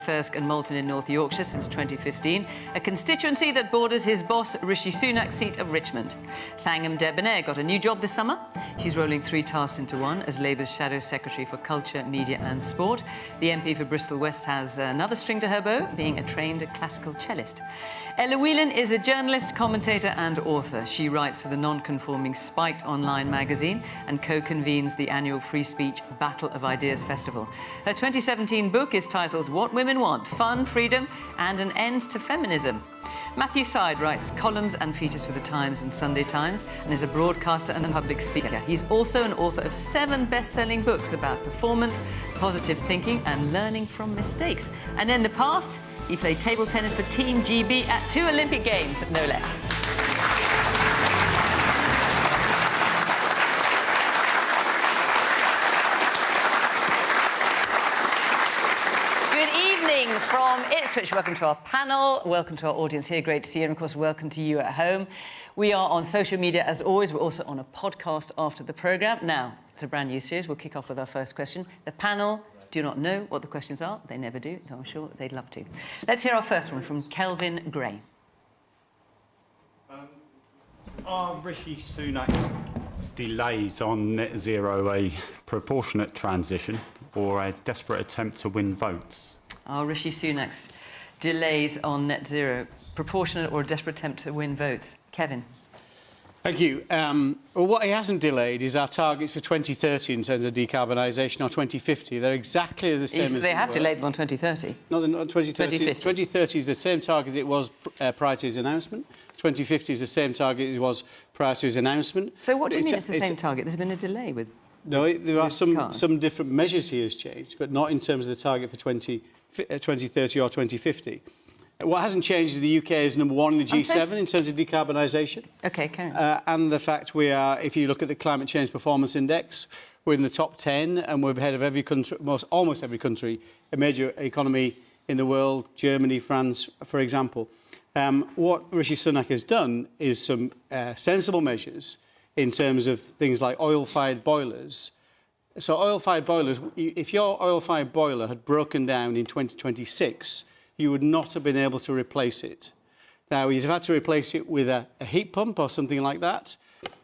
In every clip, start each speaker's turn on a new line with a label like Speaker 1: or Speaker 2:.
Speaker 1: Thirsk and Malton in North Yorkshire since 2015, a constituency that borders his boss Rishi Sunak's seat of Richmond. Thangam Debonair got a new job this summer. She's rolling 3 tasks into one as Labour's Shadow Secretary for Culture, Media and Sport. The MP for Bristol West has another string to her bow, being a trained classical cellist. Ella Whelan is a journalist, commentator and author. She writes for the non-conforming Spiked online magazine and co-convenes the annual Free Speech Battle of Ideas Festival. Her 2017 book is titled What Women Want: Fun, Freedom and an End to Feminism. Matthew Syed writes columns and features for The Times and Sunday Times and is a broadcaster and a public speaker. He's also an author of 7 best-selling books about performance, positive thinking and learning from mistakes. And in the past, he played table tennis for Team GB at 2 Olympic Games, no less. From Ipswich, welcome to our panel, welcome to our audience here, great to see you, and of course welcome to you at home. We are on social media as always, we're also on a podcast after the programme. Now, it's a brand new series, we'll kick off with our first question. The panel do not know what the questions are, they never do, though I'm sure they'd love to. Let's hear our first one from Kelvin Gray.
Speaker 2: Are Rishi Sunak's delays on net zero a proportionate transition or a desperate attempt to win votes?
Speaker 1: Are Rishi Sunak's delays on net zero proportionate or a desperate attempt to win votes? Kevin.
Speaker 3: Thank you. Well, what he hasn't delayed is our targets for 2030 in terms of decarbonisation, or 2050. They're exactly the same as
Speaker 1: they have delayed them on 2030.
Speaker 3: No, they're not 2030. 2030 is the same target it was prior to his announcement. 2050 is the same target it was prior to his announcement.
Speaker 1: So what do you mean it's the same target? There's been a delay with...
Speaker 3: No, there are some different measures he has changed, but not in terms of the target for 2030 or 2050. What hasn't changed is the UK is number 1 in the G7 in terms of decarbonisation.
Speaker 1: OK, carry on.
Speaker 3: And the fact we are, if you look at the Climate Change Performance Index, we're in the top 10 and we're ahead of every country, almost every country, a major economy in the world, Germany, France, for example. What Rishi Sunak has done is some sensible measures in terms of things like oil-fired boilers. So oil-fired boilers, if your oil-fired boiler had broken down in 2026, you would not have been able to replace it. Now, you'd have had to replace it with a heat pump or something like that.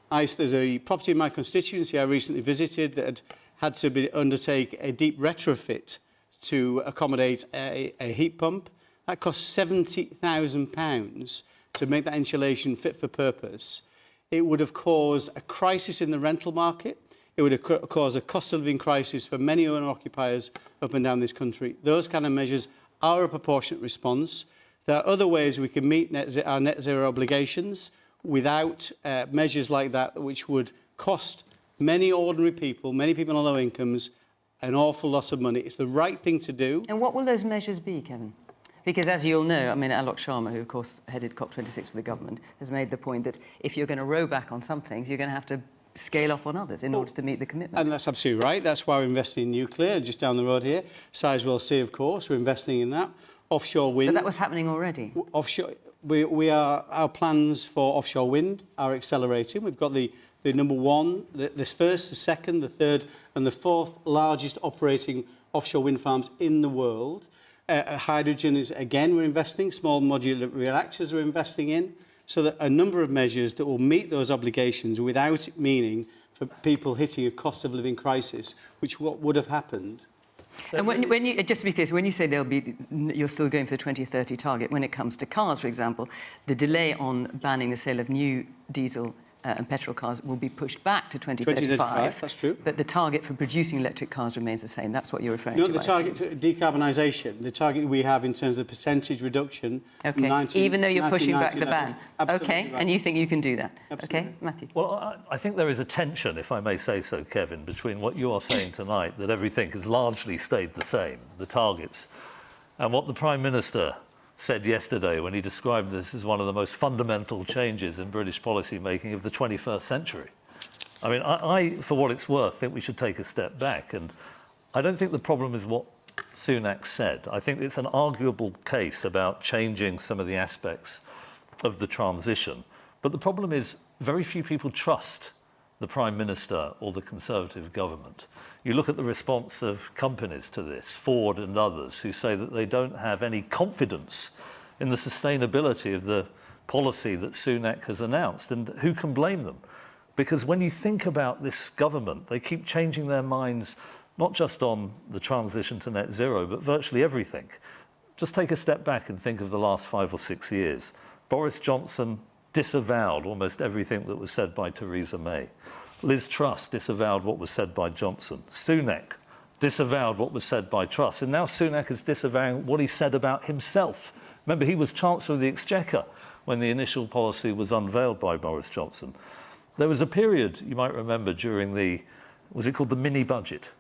Speaker 3: There's a property in my constituency I recently visited that had to undertake a deep retrofit to accommodate a heat pump. That cost £70,000 to make that insulation fit for purpose. It would have caused a crisis in the rental market. It would have caused a cost of living crisis for many owner-occupiers up and down this country. Those kind of measures are a proportionate response. There are other ways we can meet our net zero obligations without measures like that, which would cost many ordinary people, many people on low incomes, an awful lot of money. It's the right thing to do.
Speaker 1: And what will those measures be, Kevin? Because, as you'll know, I mean, Alok Sharma, who, of course, headed COP26 for the government, has made the point that if you're going to row back on some things, you're going to have to scale up on others in order to meet the commitment.
Speaker 3: And that's absolutely right. That's why we're investing in nuclear, just down the road here. Sizewell C, of course, we're investing in that. Offshore wind.
Speaker 1: But that was happening already.
Speaker 3: Offshore, our plans for offshore wind are accelerating. We've got the number 1, the first, the second, the third and the 4th largest operating offshore wind farms in the world. Hydrogen is, again, we're investing. Small modular reactors we're investing in. So that a number of measures that will meet those obligations without it meaning for people hitting a cost of living crisis, which what would have happened.
Speaker 1: And when you, just to be clear, so when you say you're still going for the 2030 target, when it comes to cars, for example, the delay on banning the sale of new diesel and petrol cars will be pushed back to 2035.
Speaker 3: That's true.
Speaker 1: But the target for producing electric cars remains the same. That's what you're referring to.
Speaker 3: No, the target for decarbonisation, the target we have in terms of the percentage reduction.
Speaker 1: OK, even though you're pushing back the ban. OK,
Speaker 3: right.
Speaker 1: And you think you can do that?
Speaker 3: Absolutely.
Speaker 1: OK, Matthew.
Speaker 4: Well, I think there is a tension, if I may say so, Kevin, between what you are saying tonight, that everything has largely stayed the same, the targets, and what the Prime Minister said yesterday when he described this as one of the most fundamental changes in British policy making of the 21st century. I mean, I, for what it's worth, think we should take a step back. And I don't think the problem is what Sunak said. I think it's an arguable case about changing some of the aspects of the transition. But the problem is very few people trust the Prime Minister or the Conservative government. You look at the response of companies to this, Ford and others, who say that they don't have any confidence in the sustainability of the policy that Sunak has announced. And who can blame them? Because when you think about this government, they keep changing their minds, not just on the transition to net zero, but virtually everything. Just take a step back and think of the last 5 or 6 years. Boris Johnson disavowed almost everything that was said by Theresa May. Liz Truss disavowed what was said by Johnson. Sunak disavowed what was said by Truss. And now Sunak is disavowing what he said about himself. Remember, he was Chancellor of the Exchequer when the initial policy was unveiled by Boris Johnson. There was a period, you might remember, during the, was it called the mini-budget?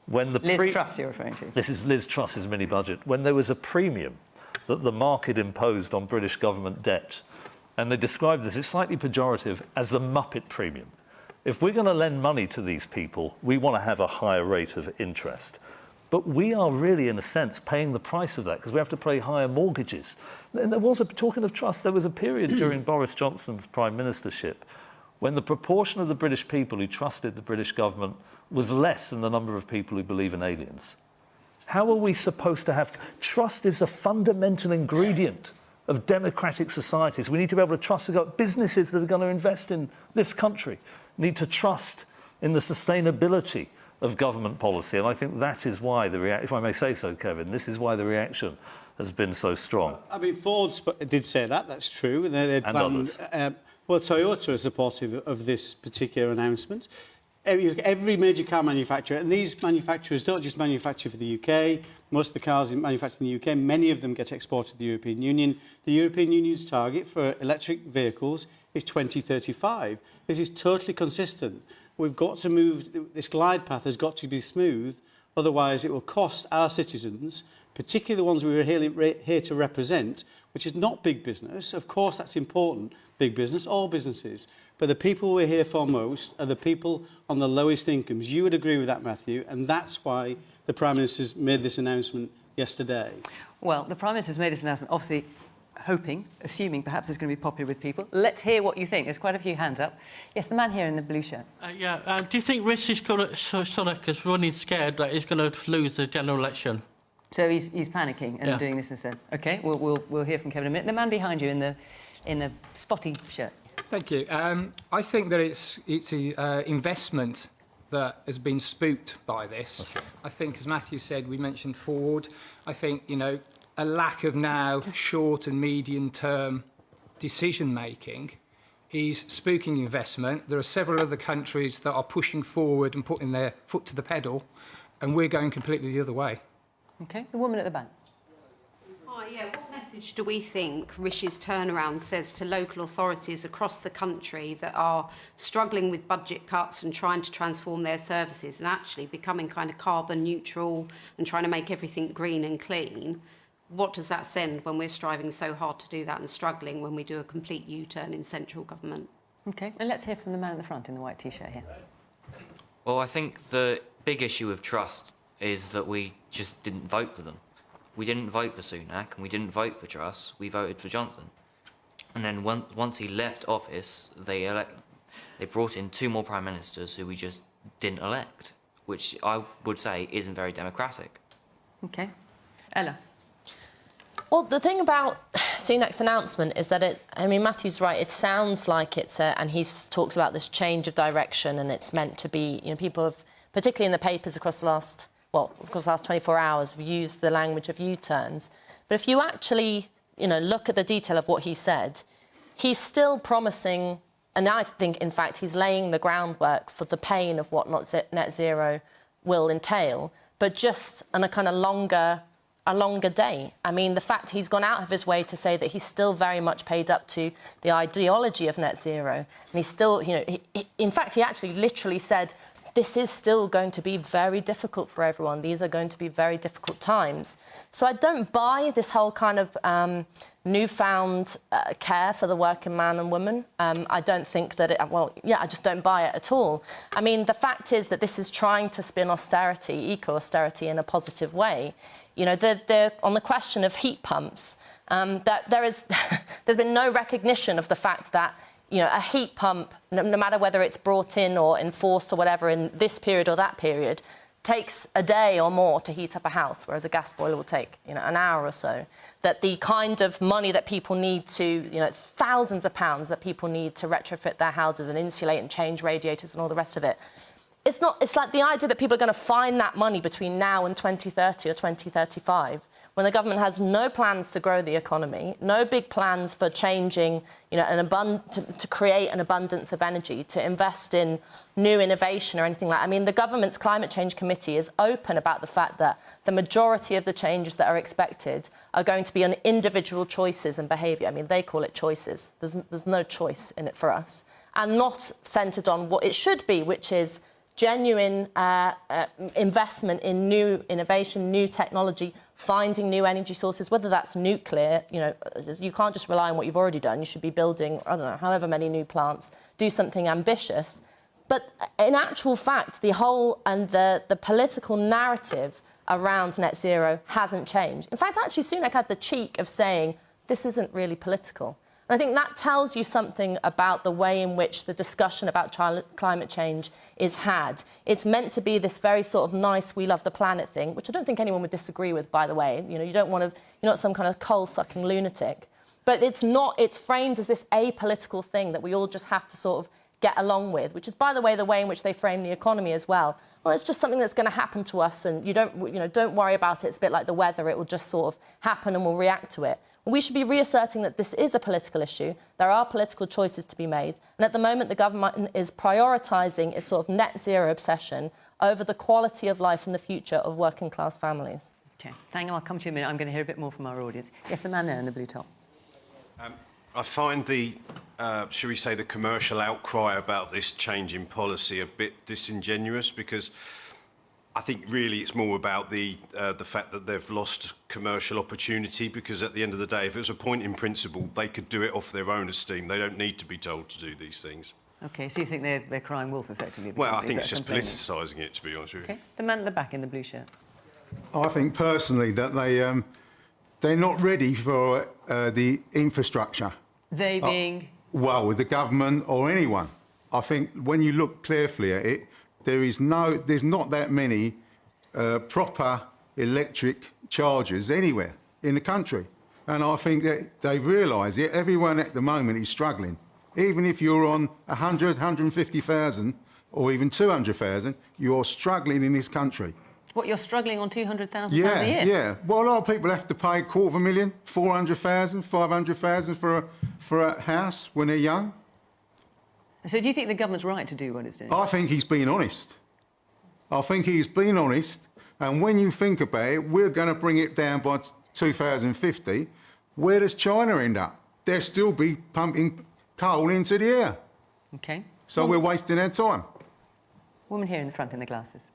Speaker 4: When the
Speaker 1: Liz Truss you're referring to.
Speaker 4: This is Liz Truss's mini-budget. When there was a premium that the market imposed on British government debt. And they described this, it's slightly pejorative, as the Muppet premium. If we're going to lend money to these people, we want to have a higher rate of interest. But we are really, in a sense, paying the price of that because we have to pay higher mortgages. And there was talking of trust, there was a period during Boris Johnson's prime ministership when the proportion of the British people who trusted the British government was less than the number of people who believe in aliens. How are we supposed to have... Trust is a fundamental ingredient of democratic societies. We need to be able to trust businesses that are going to invest in this country, need to trust in the sustainability of government policy. And I think that is why if I may say so, Kevin, this is why the reaction has been so strong.
Speaker 3: I mean, Ford did say that, that's true. And
Speaker 4: others.
Speaker 3: Well, Toyota is supportive of this particular announcement. Every major car manufacturer, and these manufacturers don't just manufacture for the UK, most of the cars manufactured in the UK, many of them get exported to the European Union. The European Union's target for electric vehicles is 2035. This is totally consistent. We've got to move, this glide path has got to be smooth, otherwise it will cost our citizens, particularly the ones we are here to represent, which is not big business. Of course, that's important, big business, all businesses. But the people we're here for most are the people on the lowest incomes. You would agree with that, Matthew, and that's why the Prime Minister's made this announcement yesterday.
Speaker 1: Well, the Prime Minister's made this announcement, obviously assuming perhaps it's going to be popular with people. Let's hear what you think. There's quite a few hands up. Yes, the man here in the blue shirt.
Speaker 5: Do you think Rishi Sunak is running scared that he's going to lose the general election?
Speaker 1: So he's panicking and doing this instead. OK, we'll hear from Kevin in a minute. The man behind you in the spotty shirt.
Speaker 6: Thank you. I think that it's an investment that has been spooked by this.
Speaker 4: Right.
Speaker 6: I think, as Matthew said, we mentioned Ford. I think, a lack of now short and medium-term decision-making is spooking investment. There are several other countries that are pushing forward and putting their foot to the pedal, and we're going completely the other way.
Speaker 1: OK, the woman at the back.
Speaker 7: What message do we think Rishi's turnaround says to local authorities across the country that are struggling with budget cuts and trying to transform their services and actually becoming kind of carbon neutral and trying to make everything green and clean? What does that send when we're striving so hard to do that and struggling when we do a complete U-turn in central government?
Speaker 1: OK, and let's hear from the man at the front in the white T-shirt here.
Speaker 8: Well, I think the big issue of trust is that we just didn't vote for them. We didn't vote for Sunak and we didn't vote for Truss, we voted for Johnson. And then once he left office, they brought in 2 more prime ministers who we just didn't elect, which I would say isn't very democratic.
Speaker 1: OK. Ella.
Speaker 9: Well, the thing about Sunak's announcement is that Matthew's right, it sounds like it's and he's talks about this change of direction and it's meant to be, people have, particularly in the papers across the last 24 hours, have used the language of U-turns. But if you actually, look at the detail of what he said, he's still promising, and I think, in fact, he's laying the groundwork for the pain of what net zero will entail, but just on a kind of longer day. I mean, the fact he's gone out of his way to say that he's still very much paid up to the ideology of net zero, and he's still, in fact, he actually literally said, this is still going to be very difficult for everyone. These are going to be very difficult times. So I don't buy this whole kind of newfound care for the working man and woman. I don't think that I just don't buy it at all. I mean, the fact is that this is trying to spin austerity, eco-austerity in a positive way. On the question of heat pumps, there's been no recognition of the fact that you know, a heat pump, no matter whether it's brought in or enforced or whatever in this period or that period, takes a day or more to heat up a house, whereas a gas boiler will take, you know, an hour or so. That the kind of money that people need to, you know, thousands of pounds that people need to retrofit their houses and insulate and change radiators and all the rest of it, it's like the idea that people are going to find that money between now and 2030 or 2035, when the government has no plans to grow the economy, no big plans for changing, you know, to create an abundance of energy, to invest in new innovation or anything like that. I mean, the government's Climate Change Committee is open about the fact that the majority of the changes that are expected are going to be on individual choices and behaviour. I mean, they call it choices. There's no choice in it for us. And not centred on what it should be, which is genuine investment in new innovation, new technology, finding new energy sources, whether that's nuclear. You know, you can't just rely on what you've already done. You should be building, I don't know, however many new plants, do something ambitious. But in actual fact, the whole and the political narrative around net zero hasn't changed. In fact, actually, Sunak had the cheek of saying, this isn't really political. And I think that tells you something about the way in which the discussion about climate change is had. It's meant to be this very sort of nice, we love the planet thing, which I don't think anyone would disagree with, by the way. You know, you don't want to, you're not some kind of coal-sucking lunatic. But it's not, it's framed as this apolitical thing that we all just have to sort of get along with, which is, by the way in which they frame the economy as well. Well, it's just something that's going to happen to us, and don't worry about it. It's a bit like the weather. It will just sort of happen and we'll react to it. We should be reasserting that this is a political issue. There are political choices to be made. And at the moment, the government is prioritising its sort of net zero obsession over the quality of life and the future of working class families.
Speaker 1: OK, Thangam, I'll come to you in a minute. I'm going to hear a bit more from our audience. Yes, the man there in the blue top.
Speaker 10: I find the, shall we say, the commercial outcry about this change in policy a bit disingenuous, because I think really it's more about the fact that they've lost commercial opportunity, because at the end of the day, if it was a point in principle, they could do it off their own esteem. They don't need to be told to do these things.
Speaker 1: OK, so you think they're crying wolf, effectively?
Speaker 10: Well, I think it's just politicising it, to be honest with you.
Speaker 1: OK, the man at the back in the blue shirt.
Speaker 11: I think personally that they're not ready for the infrastructure.
Speaker 1: They being?
Speaker 11: Well, the government or anyone. I think when you look carefully at it, there's not that many proper electric chargers anywhere in the country. And I think that they realise it. Everyone at the moment is struggling. Even if you're on 100, 150,000 or even 200,000, you're struggling in this country.
Speaker 1: What, you're struggling on £200,000 a year?
Speaker 11: Yeah. Well, a lot of people have to pay $250,000, 400,000, 500,000 for a house when they're young.
Speaker 1: So do you think the government's right to do what it's doing?
Speaker 11: I think he's been honest. I think he's been honest. And when you think about it, we're going to bring it down by 2050. Where does China end up? They'll still be pumping coal into the air.
Speaker 1: OK.
Speaker 11: So we're wasting our time.
Speaker 1: Woman here in the front in the glasses.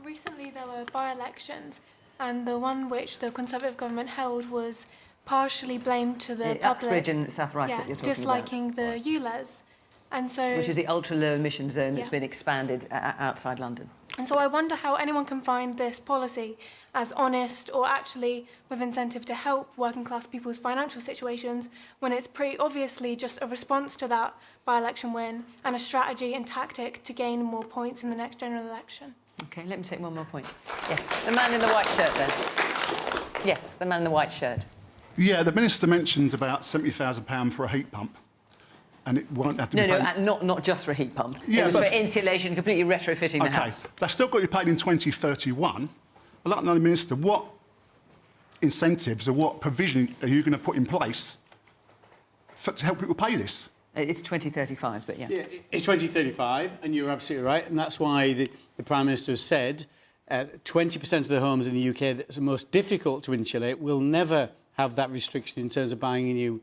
Speaker 12: Recently there were by-elections, and the one which the Conservative government held was partially blamed to the public.
Speaker 1: Uxbridge and South Rice that you're talking
Speaker 12: disliking
Speaker 1: about.
Speaker 12: the ULEZ. And so,
Speaker 1: which is the ultra-low emission zone that's been expanded outside London.
Speaker 12: And so I wonder how anyone can find this policy as honest or actually with incentive to help working class people's financial situations when it's pretty obviously just a response to that by-election win and a strategy and tactic to gain more points in the next general election.
Speaker 1: OK, let me take one more point. Yes, the man in the white shirt then. Yes, the man in the white shirt.
Speaker 13: Yeah, the Minister mentioned about £70,000 for a heat pump. And it won't have to be paid...
Speaker 1: No, not just for a heat pump.
Speaker 13: Yeah,
Speaker 1: it was for insulation, completely retrofitting the house.
Speaker 13: OK, they've still got to be paid in 2031. I'd like to know, the Minister, what incentives or what provision are you going to put in place to help people pay this?
Speaker 1: It's 2035, but yeah.
Speaker 3: It's 2035, and you're absolutely right, and that's why the Prime Minister has said 20% of the homes in the UK that's the most difficult to insulate will never have that restriction in terms of buying a new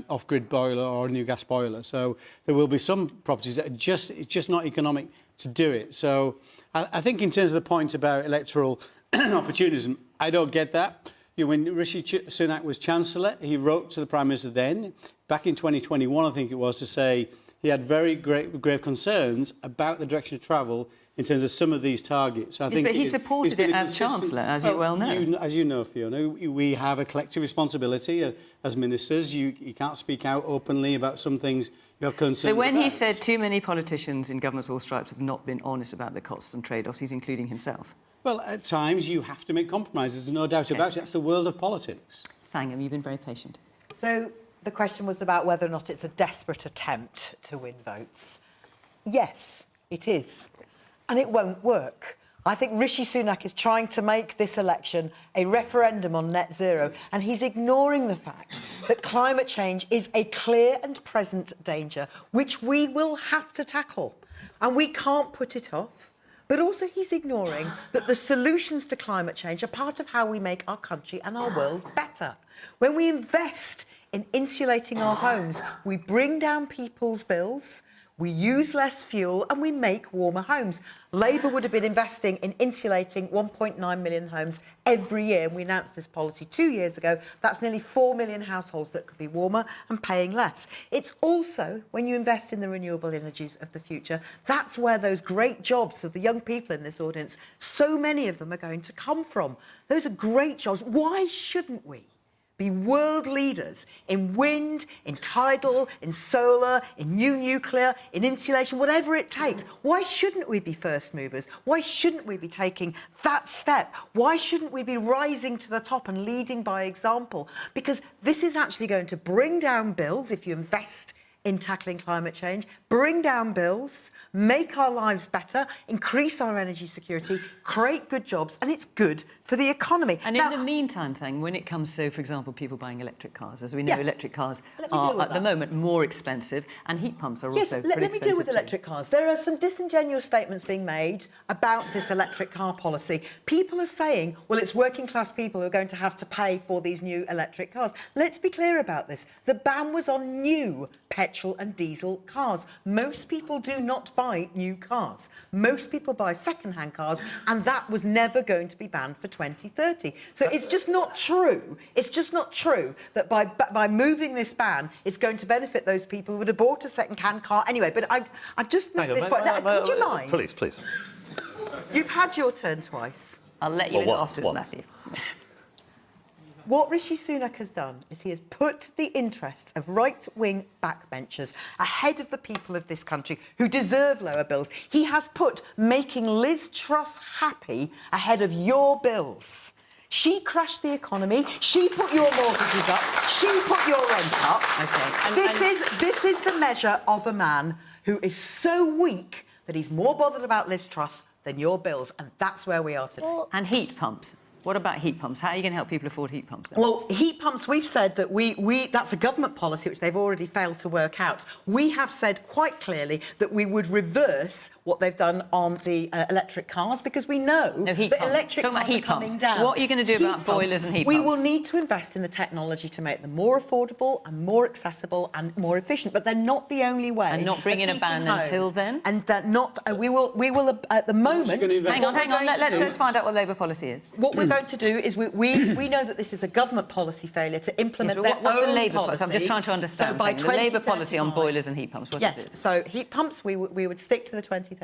Speaker 3: off-grid boiler or a new gas boiler. So there will be some properties that it's just not economic to do it. So I think in terms of the point about electoral opportunism, I don't get that. When Rishi Sunak was Chancellor, he wrote to the Prime Minister then, back in 2021, I think it was, to say he had very grave concerns about the direction of travel in terms of some of these targets. I think
Speaker 1: but he supported it as Chancellor, as you well know.
Speaker 3: As you know, Fiona, we have a collective responsibility as ministers. You can't speak out openly about some things you have concerns
Speaker 1: So when
Speaker 3: about.
Speaker 1: he said too many politicians in governments of all stripes have not been honest about the costs and trade-offs, he's including himself.
Speaker 3: Well, at times you have to make compromises, there's no doubt about it. That's the world of politics.
Speaker 1: Fangham, you've been very patient.
Speaker 14: So the question was about whether or not it's a desperate attempt to win votes. Yes, it is. And it won't work. I think Rishi Sunak is trying to make this election a referendum on net zero, and he's ignoring the fact that climate change is a clear and present danger, which we will have to tackle. And we can't put it off. But also he's ignoring that the solutions to climate change are part of how we make our country and our world better. When we invest in insulating our homes, we bring down people's bills, we use less fuel and we make warmer homes. Labour would have been investing in insulating 1.9 million homes every year. We announced this policy 2 years ago. That's nearly 4 million households that could be warmer and paying less. It's also, when you invest in the renewable energies of the future, that's where those great jobs of the young people in this audience, so many of them are going to come from. Those are great jobs. Why shouldn't we be world leaders in wind, in tidal, in solar, in new nuclear, in insulation, whatever it takes? Why shouldn't we be first movers? Why shouldn't we be taking that step? Why shouldn't we be rising to the top and leading by example? Because this is actually going to bring down bills if you invest in tackling climate change, bring down bills, make our lives better, increase our energy security, create good jobs, and it's good for the economy.
Speaker 1: And in the meantime, Thang, when it comes to, for example, people buying electric cars, as we know, electric cars are at the moment more expensive, and heat pumps are also pretty expensive.
Speaker 14: Let me deal with electric cars. There are some disingenuous statements being made about this electric car policy. People are saying, well, it's working class people who are going to have to pay for these new electric cars. Let's be clear about this. The ban was on new petrol and diesel cars. Most people do not buy new cars. Most people buy second-hand cars, and that was never going to be banned for 2030. So it's just not true. It's just not true that by moving this ban, it's going to benefit those people who would have bought a second-hand car anyway. But I just think this point... Would you mind?
Speaker 4: Please.
Speaker 14: You've had your turn twice.
Speaker 1: I'll let you in afterwards, Matthew.
Speaker 14: What Rishi Sunak has done is he has put the interests of right-wing backbenchers ahead of the people of this country who deserve lower bills. He has put making Liz Truss happy ahead of your bills. She crashed the economy. She put your mortgages up. She put your rent up. Okay. This is the measure of a man who is so weak that he's more bothered about Liz Truss than your bills, and that's where we are today.
Speaker 1: And heat pumps. What about heat pumps? How are you going to help people afford heat pumps? Then?
Speaker 14: Well, heat pumps, we've said that that's a government policy which they've already failed to work out. We have said quite clearly that we would reverse what they've done on the electric cars because we know that electric cars are coming down.
Speaker 1: What are you going to do about boilers and heat pumps?
Speaker 14: We will need to invest in the technology to make them more affordable and more accessible and more efficient, but they're not the only way.
Speaker 1: And not bring in a ban until then?
Speaker 14: And that not... we will at the moment...
Speaker 1: Hang on. Let's find out what Labour policy is.
Speaker 14: What we're going to do is we know that this is a government policy failure to implement their
Speaker 1: what's
Speaker 14: own
Speaker 1: the Labour
Speaker 14: policy.
Speaker 1: I'm just trying to understand.
Speaker 14: So by
Speaker 1: the Labour policy on boilers and heat pumps, what is it?
Speaker 14: So heat pumps, we would stick to the 2035.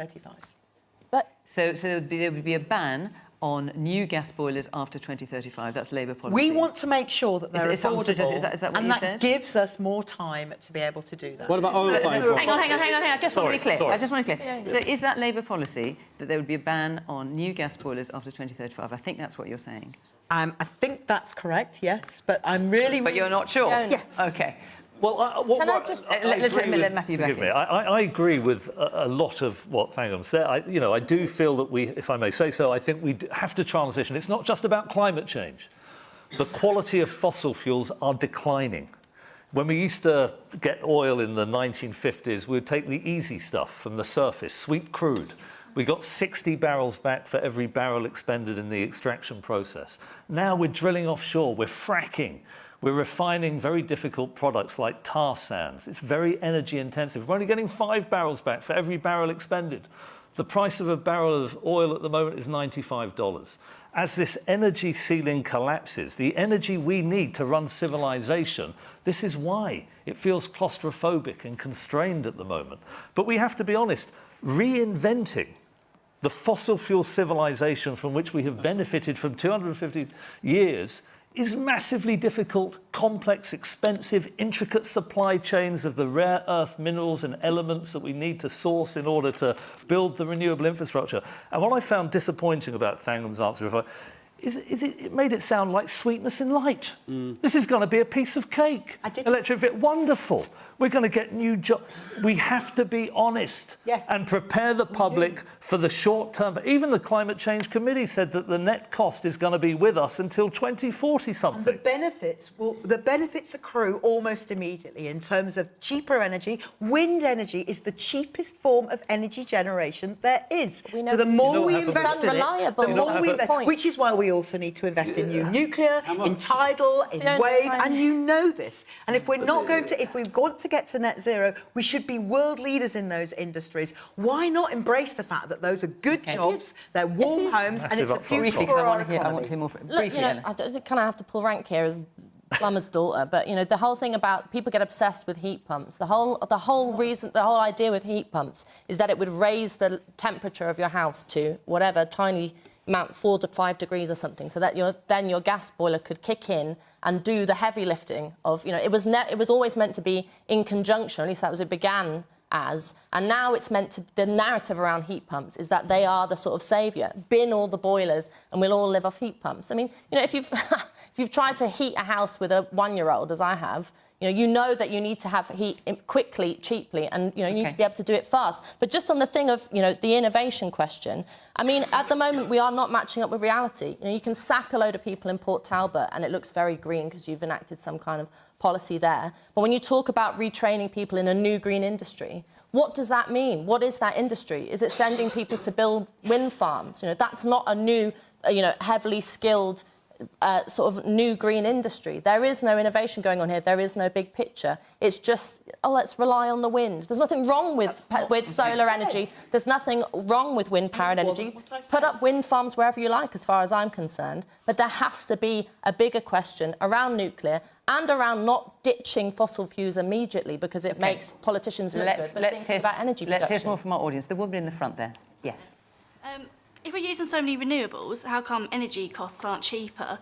Speaker 1: So there would be a ban on new gas boilers after 2035. That's Labour policy.
Speaker 14: We want to make sure that they're affordable,
Speaker 1: is that what
Speaker 14: and
Speaker 1: you
Speaker 14: that
Speaker 1: said?
Speaker 14: gives us more time to be able to do that.
Speaker 3: What about oil-fired boilers?
Speaker 1: Hang on. I just want to be clear. So is that Labour policy that there would be a ban on new gas boilers after 2035? I think that's what you're saying.
Speaker 14: I think that's correct, yes, but I'm really...
Speaker 1: But you're not sure?
Speaker 14: Yes.
Speaker 1: OK.
Speaker 4: Well,
Speaker 1: let's let Matthew back in.
Speaker 4: I agree with a lot of what Fangham said. I do feel that we, if I may say so, I think we have to transition. It's not just about climate change. The quality of fossil fuels are declining. When we used to get oil in the 1950s, we would take the easy stuff from the surface, sweet crude. We got 60 barrels back for every barrel expended in the extraction process. Now we're drilling offshore, we're fracking. We're refining very difficult products like tar sands. It's very energy intensive. We're only getting 5 barrels back for every barrel expended. The price of a barrel of oil at the moment is $95. As this energy ceiling collapses, the energy we need to run civilization, this is why it feels claustrophobic and constrained at the moment. But we have to be honest, reinventing the fossil fuel civilization from which we have benefited from 250 years is massively difficult, complex, expensive, intricate supply chains of the rare earth minerals and elements that we need to source in order to build the renewable infrastructure. And what I found disappointing about Thangham's answer it made it sound like sweetness and light. This is going to be a piece of cake. Electrify, wonderful. We're going to get new jobs. We have to be honest and prepare the public for the short term. Even the Climate Change Committee said that the net cost is going to be with us until 2040 something.
Speaker 14: And the benefits accrue almost immediately in terms of cheaper energy. Wind energy is the cheapest form of energy generation there is.
Speaker 9: We know
Speaker 14: so the more we invest in
Speaker 9: it, the
Speaker 14: more we invest, which is why we also need to invest in new nuclear, in tidal, in wave, and you know this. And if we're not going to, if we want to get to net zero, we should be world leaders in those industries. Why not embrace the fact that those are good jobs, they're warm homes, and it's a future for our economy?
Speaker 1: I want to hear more.
Speaker 9: Look, you know, I kind of have to pull rank here as Plummer's daughter, but you know the whole thing about people get obsessed with heat pumps. The whole idea with heat pumps is that it would raise the temperature of your house to whatever tiny amount, 4 to 5 degrees or something, so that then your gas boiler could kick in and do the heavy lifting of, you know, it was always meant to be in conjunction, at least that was it began as, and now it's meant to, the narrative around heat pumps is that they are the sort of saviour. Bin all the boilers and we'll all live off heat pumps. I mean, you know, if you've if you've tried to heat a house with a 1-year-old, as I have, you know that you need to have heat quickly, cheaply, and you need to be able to do it fast. But just on the thing of the innovation question, I mean, at the moment we are not matching up with reality. You know, you can sack a load of people in Port Talbot and it looks very green because you've enacted some kind of policy there. But when you talk about retraining people in a new green industry, what does that mean? What is that industry? Is it sending people to build wind farms? You know, that's not a new, heavily skilled sort of new green industry. There is no innovation going on here. There is no big picture. It's just, let's rely on the wind. There's nothing wrong with solar energy. There's nothing wrong with wind-powered energy. Put up wind farms wherever you like, as far as I'm concerned. But there has to be a bigger question around nuclear and around not ditching fossil fuels immediately because it makes politicians look good.
Speaker 1: Let's hear
Speaker 9: about energy
Speaker 1: Let's
Speaker 9: production.
Speaker 1: hear more from our audience. The woman in the front there. Yes.
Speaker 15: If we're using so many renewables, how come energy costs aren't cheaper?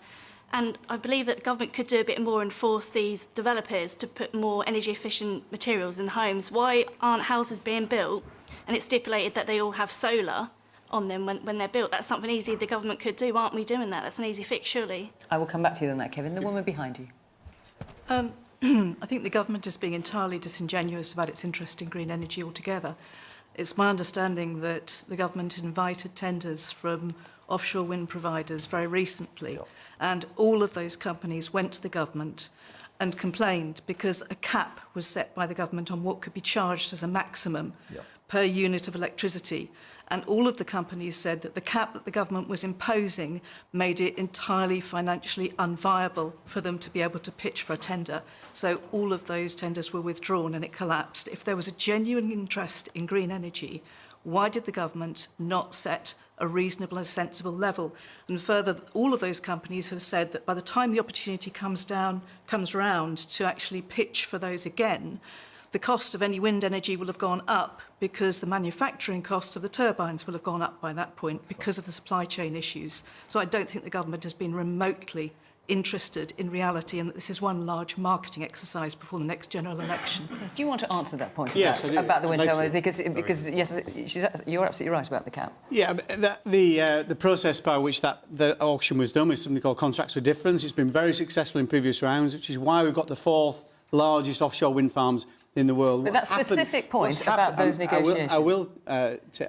Speaker 15: And I believe that the government could do a bit more and force these developers to put more energy-efficient materials in homes. Why aren't houses being built and it's stipulated that they all have solar on them when they're built? That's something easy the government could do. Aren't we doing that? That's an easy fix, surely.
Speaker 1: I will come back to you on that, Kevin. The woman behind you.
Speaker 16: I think the government is being entirely disingenuous about its interest in green energy altogether. It's my understanding that the government invited tenders from offshore wind providers very recently, and all of those companies went to the government and complained because a cap was set by the government on what could be charged as a maximum per unit of electricity. And all of the companies said that the cap that the government was imposing made it entirely financially unviable for them to be able to pitch for a tender. So all of those tenders were withdrawn and it collapsed. If there was a genuine interest in green energy, why did the government not set a reasonable and sensible level? And further, all of those companies have said that by the time the opportunity comes round to actually pitch for those again, the cost of any wind energy will have gone up because the manufacturing costs of the turbines will have gone up by that point because of the supply chain issues. So I don't think the government has been remotely interested in reality and that this is one large marketing exercise before the next general election.
Speaker 1: Do you want to answer that point
Speaker 3: Yes,
Speaker 1: about the wind turbine? Because yes, you're absolutely right about the cap.
Speaker 3: Yeah, the process by which the auction was done was something called contracts for difference. It's been very successful in previous rounds, which is why we've got the 4th largest offshore wind farms in the world.
Speaker 1: But that specific point about those negotiations.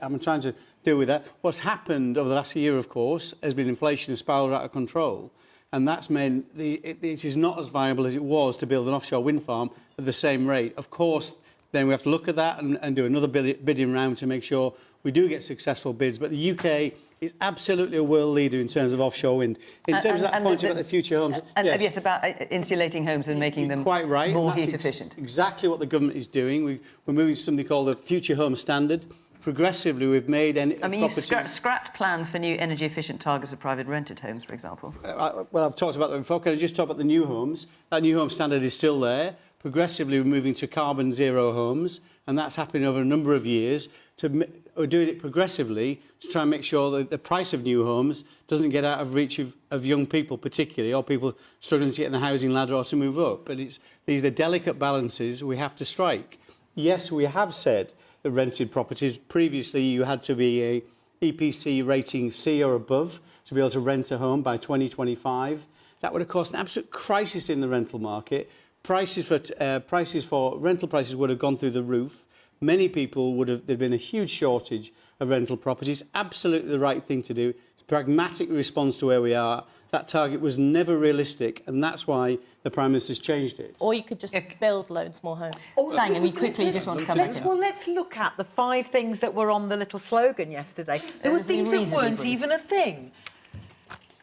Speaker 3: I'm trying to deal with that. What's happened over the last year, of course, has been inflation has spiralled out of control, and that's meant it is not as viable as it was to build an offshore wind farm at the same rate. Of course, then we have to look at that and do another bidding round to make sure we do get successful bids. But the UK is absolutely a world leader in terms of offshore wind. In terms of that point about the future homes...
Speaker 1: Yes, about insulating homes and making them
Speaker 3: quite right,
Speaker 1: more heat efficient.
Speaker 3: Exactly what the government is doing. We're moving to something called the Future Home Standard. Progressively, we've made...
Speaker 1: you've scrapped plans for new energy-efficient targets of private rented homes, for example.
Speaker 3: Well, I've talked about that before. Can I just talk about the new homes? That new home standard is still there. progressively we're moving to carbon zero homes, and that's happening over a number of years. We're doing it progressively to try and make sure that the price of new homes doesn't get out of reach of young people particularly, or people struggling to get in the housing ladder or to move up. But these are the delicate balances we have to strike. Yes, we have said that rented properties, previously you had to be a EPC rating C or above to be able to rent a home by 2025. That would have caused an absolute crisis in the rental market. Prices for rental prices would have gone through the roof. Many people there'd been a huge shortage of rental properties. Absolutely the right thing to do. It's a pragmatic response to where we are. That target was never realistic, and that's why the Prime Minister's changed it.
Speaker 9: Or you could just build loads more homes.
Speaker 14: Hang
Speaker 1: on, we quickly just want to come back in.
Speaker 14: Well, let's look at the 5 things that were on the little slogan yesterday. There were things that weren't even a thing.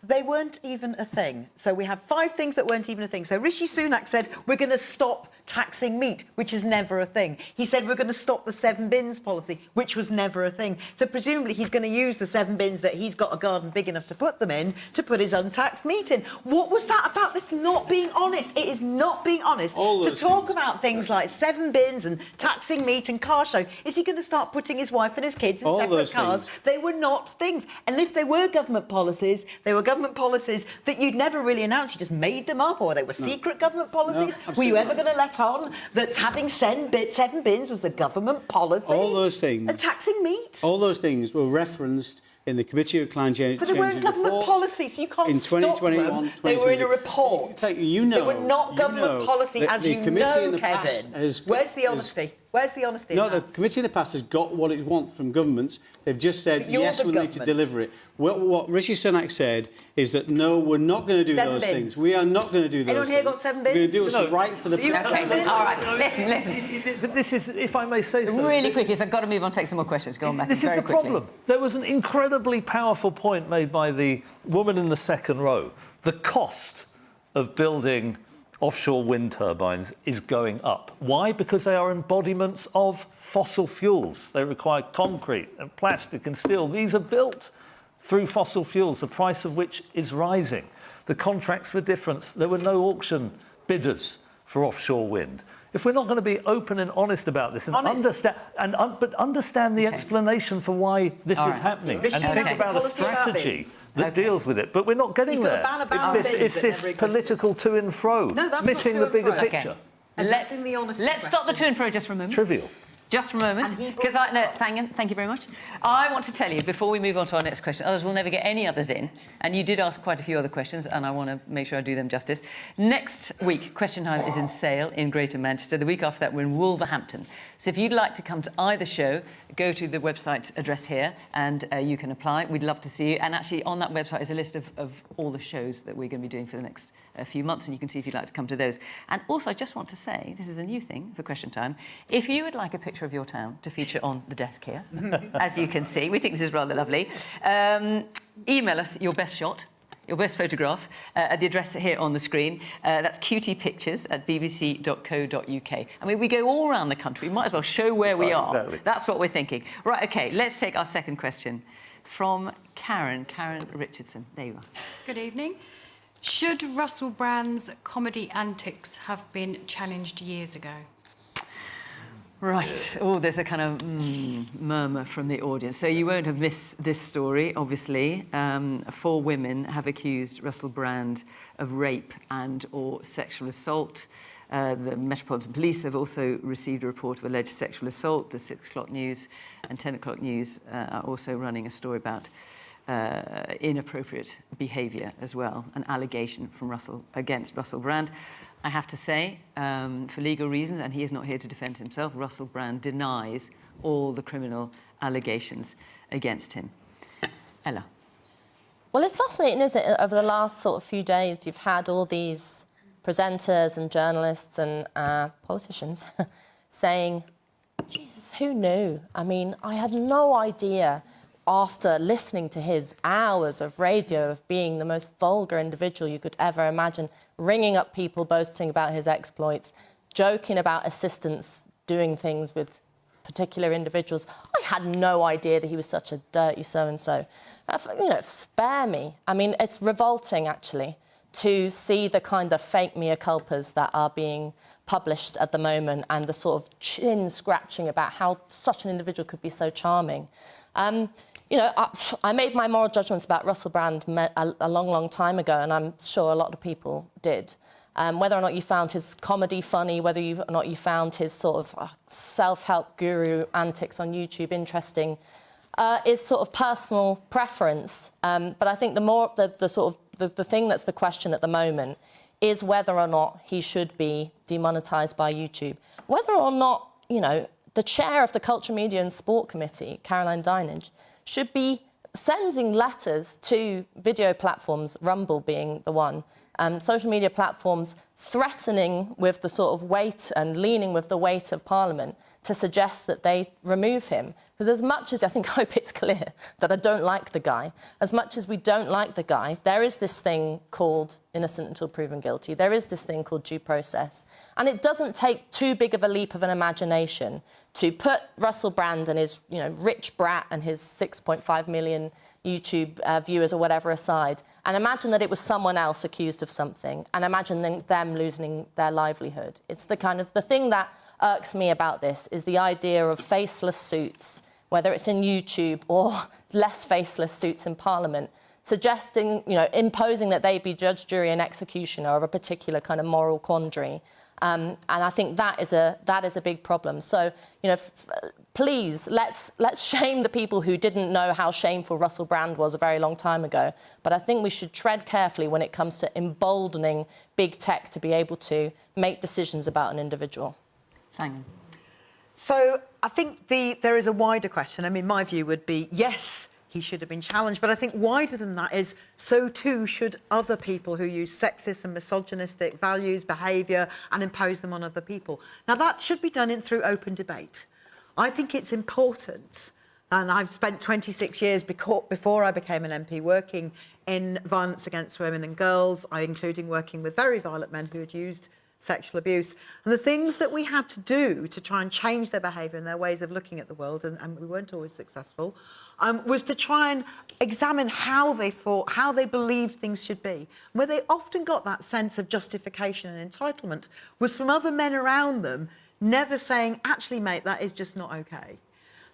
Speaker 14: They weren't even a thing. So we have 5 things that weren't even a thing. So Rishi Sunak said, we're going to stop taxing meat, which is never a thing. He said, we're going to stop the 7 bins policy, which was never a thing. So presumably he's going to use the 7 bins that he's got a garden big enough to put them in to put his untaxed meat in. What was that about this not being honest? It is not being honest to talk about things like 7 bins and taxing meat and car show. Is he going to start putting his wife and his kids in separate cars? They were not things. And if they were government policies, they were government policies that you'd never really announced. You just made them up, or they were secret government policies. Were you ever going to let on that having 7 bins was a government policy?
Speaker 3: All those things.
Speaker 14: And taxing meat?
Speaker 3: All those things were referenced in the Committee of Climate Change.
Speaker 14: But they weren't government policy, so you can't
Speaker 3: in 2021,
Speaker 14: stop them. They were in a report.
Speaker 3: You know,
Speaker 14: they were not government policy, as you know, Kevin. Where's the honesty? Where's the honesty?
Speaker 3: No, the committee in the past has got what it wants from governments. They've just said, yes, we need to deliver it. What Rishi Sunak said is that, no, we're not going to do those things. We are not going to do those
Speaker 14: things. Anyone here got 7 bins?
Speaker 3: We're going to do what's right for the...
Speaker 1: OK, all right, listen.
Speaker 4: But this is, if I may say so...
Speaker 1: Really quickly, so I've got to move on, take some more questions. Go on, Matthew,
Speaker 4: This is the problem. There was an incredibly powerful point made by the woman in the second row. The cost of building offshore wind turbines is going up. Why? Because they are embodiments of fossil fuels. They require concrete and plastic and steel. These are built through fossil fuels, the price of which is rising. The contracts for difference, there were no auction bidders for offshore wind. If we're not going to be open and honest about this and understand the explanation for why this is happening and think about a strategy that deals with it, but we're not getting there. It's this political to and fro, missing the bigger picture.
Speaker 1: Let's stop the to and fro just for a moment.
Speaker 4: Trivial.
Speaker 1: Just for a moment, because thank you very much. I want to tell you, before we move on to our next question, otherwise we'll never get any others in, and you did ask quite a few other questions, and I want to make sure I do them justice. Next week, Question Time is in Sale in Greater Manchester. The week after that, we're in Wolverhampton. So if you'd like to come to either show, go to the website address here, and you can apply. We'd love to see you. And actually, on that website is a list of all the shows that we're going to be doing for the next few months, and you can see if you'd like to come to those. And also, I just want to say, this is a new thing for Question Time. If you would like a picture of your town to feature on the desk here, as you can see, we think this is rather lovely, email us your best shot, your best photograph, at the address here on the screen. That's cutiepictures@bbc.co.uk. I mean, we go all around the country. We might as well show where we are. Exactly. That's what we're thinking. Right, OK, let's take our second question from Karen Richardson. There you are.
Speaker 17: Good evening. Should Russell Brand's comedy antics have been challenged years ago?
Speaker 1: Right. Oh, there's a kind of murmur from the audience. So you won't have missed this story, obviously. 4 women have accused Russell Brand of rape and or sexual assault. The Metropolitan Police have also received a report of alleged sexual assault. The 6 o'clock news and 10 o'clock news are also running a story about inappropriate behaviour as well, an allegation from against Russell Brand. I have to say, for legal reasons, and he is not here to defend himself, Russell Brand denies all the criminal allegations against him. Ella.
Speaker 9: Well, it's fascinating, isn't it? Over the last sort of few days, you've had all these presenters and journalists and politicians saying, Jesus, who knew? I mean, I had no idea after listening to his hours of radio of being the most vulgar individual you could ever imagine, ringing up people boasting about his exploits, joking about assistants doing things with particular individuals. I had no idea that he was such a dirty so-and-so. You know, spare me. I mean, it's revolting, actually, to see the kind of fake mea culpas that are being published at the moment and the sort of chin scratching about how such an individual could be so charming. You know, I made my moral judgments about Russell Brand a long, long time ago, and I'm sure a lot of people did. Whether or not you found his comedy funny, whether or not you found his sort of self-help guru antics on YouTube interesting, is sort of personal preference. But I think the thing that's the question at the moment is whether or not he should be demonetised by YouTube. Whether or not, you know, the chair of the Culture, Media and Sport Committee, Caroline Dinenage, should be sending letters to video platforms, Rumble being the one, social media platforms, threatening with the sort of weight and leaning with the weight of Parliament to suggest that they remove him. Because as much as I hope it's clear that I don't like the guy, as much as we don't like the guy, there is this thing called innocent until proven guilty. There is this thing called due process. And it doesn't take too big of a leap of an imagination to put Russell Brand and his, you know, rich brat and his 6.5 million YouTube viewers or whatever aside, and imagine that it was someone else accused of something, and imagine them losing their livelihood. It's the kind of the thing that irks me about this is the idea of faceless suits, whether it's in YouTube or less faceless suits in Parliament, suggesting, you know, imposing that they be judge, jury and executioner of a particular kind of moral quandary. And I think that is a big problem. So, you know, please, let's shame the people who didn't know how shameful Russell Brand was a very long time ago. But I think we should tread carefully when it comes to emboldening big tech to be able to make decisions about an individual.
Speaker 1: Thank you.
Speaker 14: So I think there is a wider question. I mean, my view would be, yes, he should have been challenged. But I think wider than that is, so too should other people who use sexist and misogynistic values, behaviour, and impose them on other people. Now, that should be done through open debate. I think it's important, and I've spent 26 years before I became an MP working in violence against women and girls, including working with very violent men who had used sexual abuse. And the things that we had to do to try and change their behaviour and their ways of looking at the world, and we weren't always successful, was to try and examine how they thought, how they believed things should be. Where they often got that sense of justification and entitlement was from other men around them, never saying, actually, mate, that is just not okay.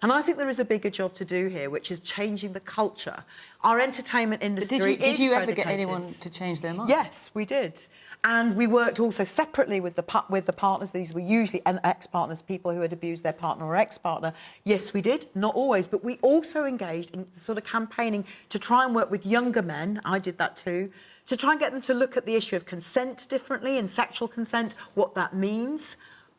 Speaker 14: And I think there is a bigger job to do here, which is changing the culture. Our entertainment industry is
Speaker 1: Did you ever get
Speaker 14: predicated.
Speaker 1: anyone to change their mind?
Speaker 14: Yes, we did. And we worked also separately with the partners. These were usually ex-partners, people who had abused their partner or ex-partner. Yes, we did, not always, but we also engaged in sort of campaigning to try and work with younger men, I did that too, to try and get them to look at the issue of consent differently and sexual consent, what that means,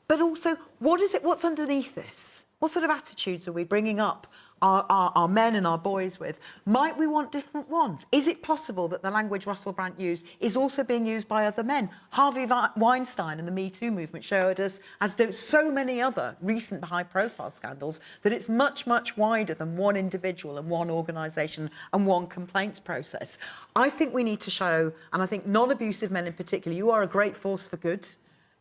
Speaker 14: but also what's underneath this? What sort of attitudes are we bringing up our men and our boys with? Might we want different ones? Is it possible that the language Russell Brand used is also being used by other men? Harvey Weinstein and the Me Too movement showed us, as do so many other recent high-profile scandals, that it's much, much wider than one individual and one organisation and one complaints process. I think we need to show, and I think non-abusive men in particular, you are a great force for good.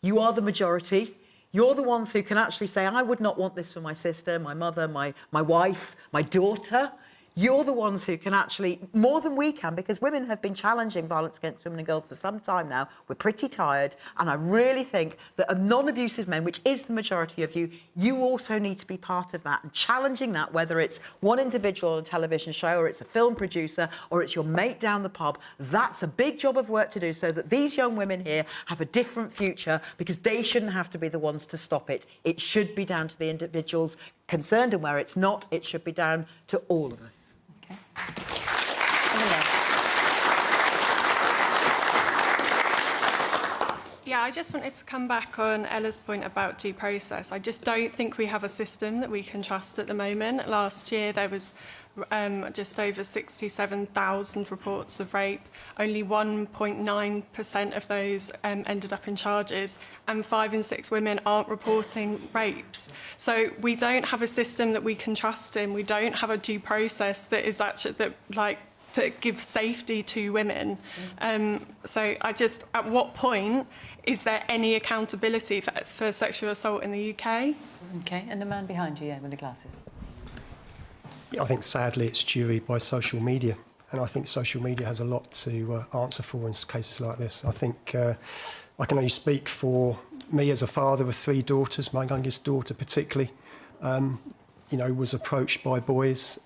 Speaker 14: You are the majority. You're the ones who can actually say, I would not want this for my sister, my mother, my wife, my daughter. You're the ones who can actually, more than we can, because women have been challenging violence against women and girls for some time now. We're pretty tired. And I really think that of non-abusive men, which is the majority of you, you also need to be part of that. And challenging that, whether it's one individual on a television show, or it's a film producer, or it's your mate down the pub, that's a big job of work to do so that these young women here have a different future, because they shouldn't have to be the ones to stop it. It should be down to the individuals concerned, and where it's not, it should be down to all of us.
Speaker 1: Okay.
Speaker 12: Yeah, I just wanted to come back on Ella's point about due process. I just don't think we have a system that we can trust at the moment. Last year there was just over 67,000 reports of rape. Only 1.9% of those ended up in charges, and 5 in 6 women aren't reporting rapes. So we don't have a system that we can trust in. We don't have a due process that is actually that gives safety to women. So at what point is there any accountability for sexual assault in the UK?
Speaker 1: Okay, and the man behind you, with the glasses.
Speaker 18: Yeah, I think sadly it's juried by social media. And I think social media has a lot to answer for in cases like this. I think I can only speak for me as a father of 3 daughters, my youngest daughter particularly, you know, was approached by boys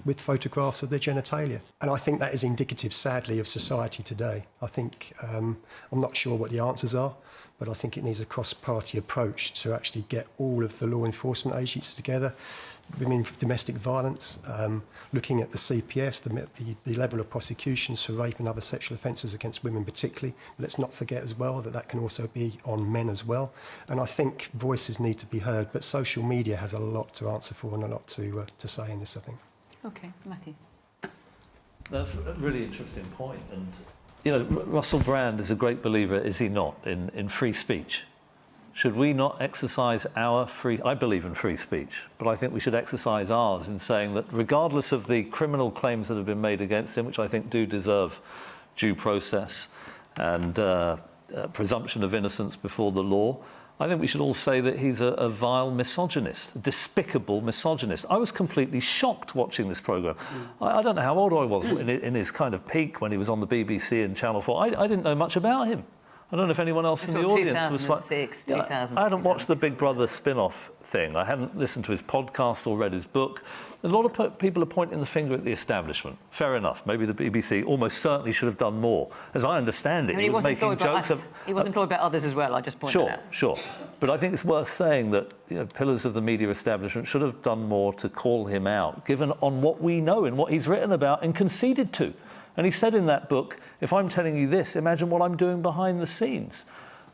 Speaker 18: with photographs of their genitalia. And I think that is indicative, sadly, of society today. I think, I'm not sure what the answers are, but I think it needs a cross-party approach to actually get all of the law enforcement agencies together. Women for domestic violence, looking at the CPS, the level of prosecutions for rape and other sexual offences against women particularly. Let's not forget as well that that can also be on men as well. And I think voices need to be heard, but social media has a lot to answer for and a lot to say in this, I think.
Speaker 1: OK, Matthew.
Speaker 4: That's a really interesting point. And, you know, Russell Brand is a great believer, is he not, in free speech? Should we not exercise our free... I believe in free speech, but I think we should exercise ours in saying that regardless of the criminal claims that have been made against him, which I think do deserve due process and presumption of innocence before the law, I think we should all say that he's a vile misogynist, a despicable misogynist. I was completely shocked watching this programme. I don't know how old I was in his kind of peak when he was on the BBC and Channel 4. I didn't know much about him. I don't know if anyone else in the audience was like...
Speaker 1: 2006, 2000.
Speaker 4: I hadn't watched the Big Brother spin-off thing. I hadn't listened to his podcast or read his book. A lot of people are pointing the finger at the establishment. Fair enough. Maybe the BBC almost certainly should have done more. As I understand it, he was making jokes...
Speaker 1: He was employed by others as well, I just pointed out.
Speaker 4: Sure. But I think it's worth saying that, you know, pillars of the media establishment should have done more to call him out, given on what we know and what he's written about and conceded to. And he said in that book, if I'm telling you this, imagine what I'm doing behind the scenes.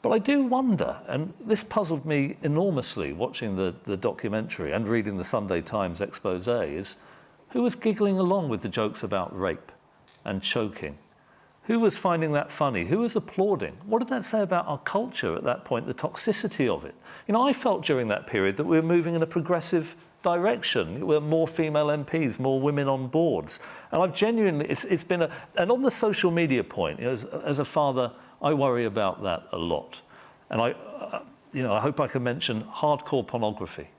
Speaker 4: But I do wonder, and this puzzled me enormously watching the documentary and reading the Sunday Times expose, is who was giggling along with the jokes about rape and choking? Who was finding that funny? Who was applauding? What did that say about our culture at that point, the toxicity of it? You know, I felt during that period that we were moving in a progressive direction. We're more female MPs, more women on boards. And I've genuinely, it's been a... And on the social media point, you know, as a father, I worry about that a lot. And I hope I can mention hardcore pornography,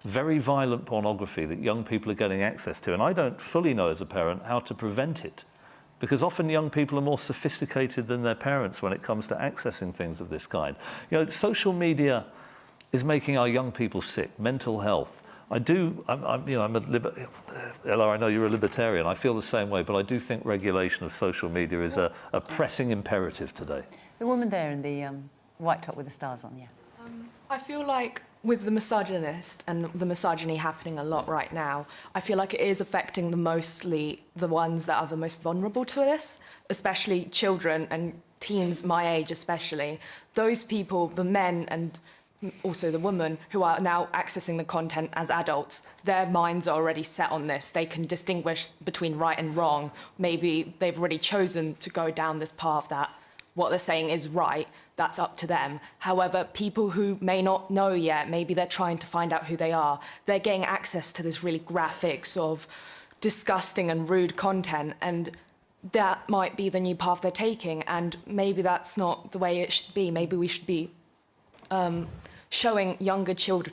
Speaker 4: very violent pornography that young people are getting access to. And I don't fully know as a parent how to prevent it, because often young people are more sophisticated than their parents when it comes to accessing things of this kind. You know, social media is making our young people sick, mental health. I know you're a libertarian. I feel the same way, but I do think regulation of social media is a pressing imperative today.
Speaker 1: The woman there in the white top with the stars on, yeah.
Speaker 19: I feel like with the misogynist and the misogyny happening a lot right now, I feel like it is affecting mostly the ones that are the most vulnerable to this, especially children and teens my age especially. Those people, the men and also the women who are now accessing the content as adults, their minds are already set on this. They can distinguish between right and wrong. Maybe they've already chosen to go down this path that what they're saying is right. That's up to them. However, people who may not know yet, maybe they're trying to find out who they are, they're getting access to this really graphic, sort of disgusting and rude content, and that might be the new path they're taking, and maybe that's not the way it should be. Maybe we should be showing younger children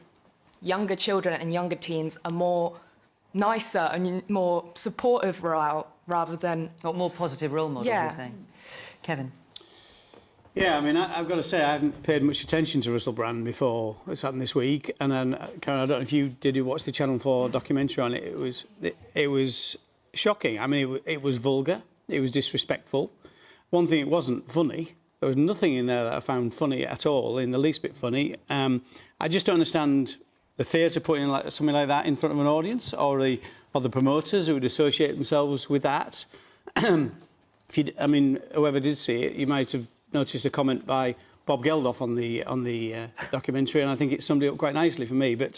Speaker 19: and younger teens a more nicer and more supportive route rather than...
Speaker 1: What, more positive role models, you're saying? Kevin?
Speaker 3: Yeah, I mean, I've got to say I haven't paid much attention to Russell Brand before it's happened this week. And then, Karen, I don't know if you watch the Channel 4 documentary on it. It was shocking. I mean, it was vulgar. It was disrespectful. One thing, it wasn't funny. There was nothing in there that I found funny at all, in the least bit funny. I just don't understand the theatre putting something like that in front of an audience, or the promoters who would associate themselves with that. Whoever did see it, you might have noticed a comment by Bob Geldof on the documentary, and I think it summed it up quite nicely for me. But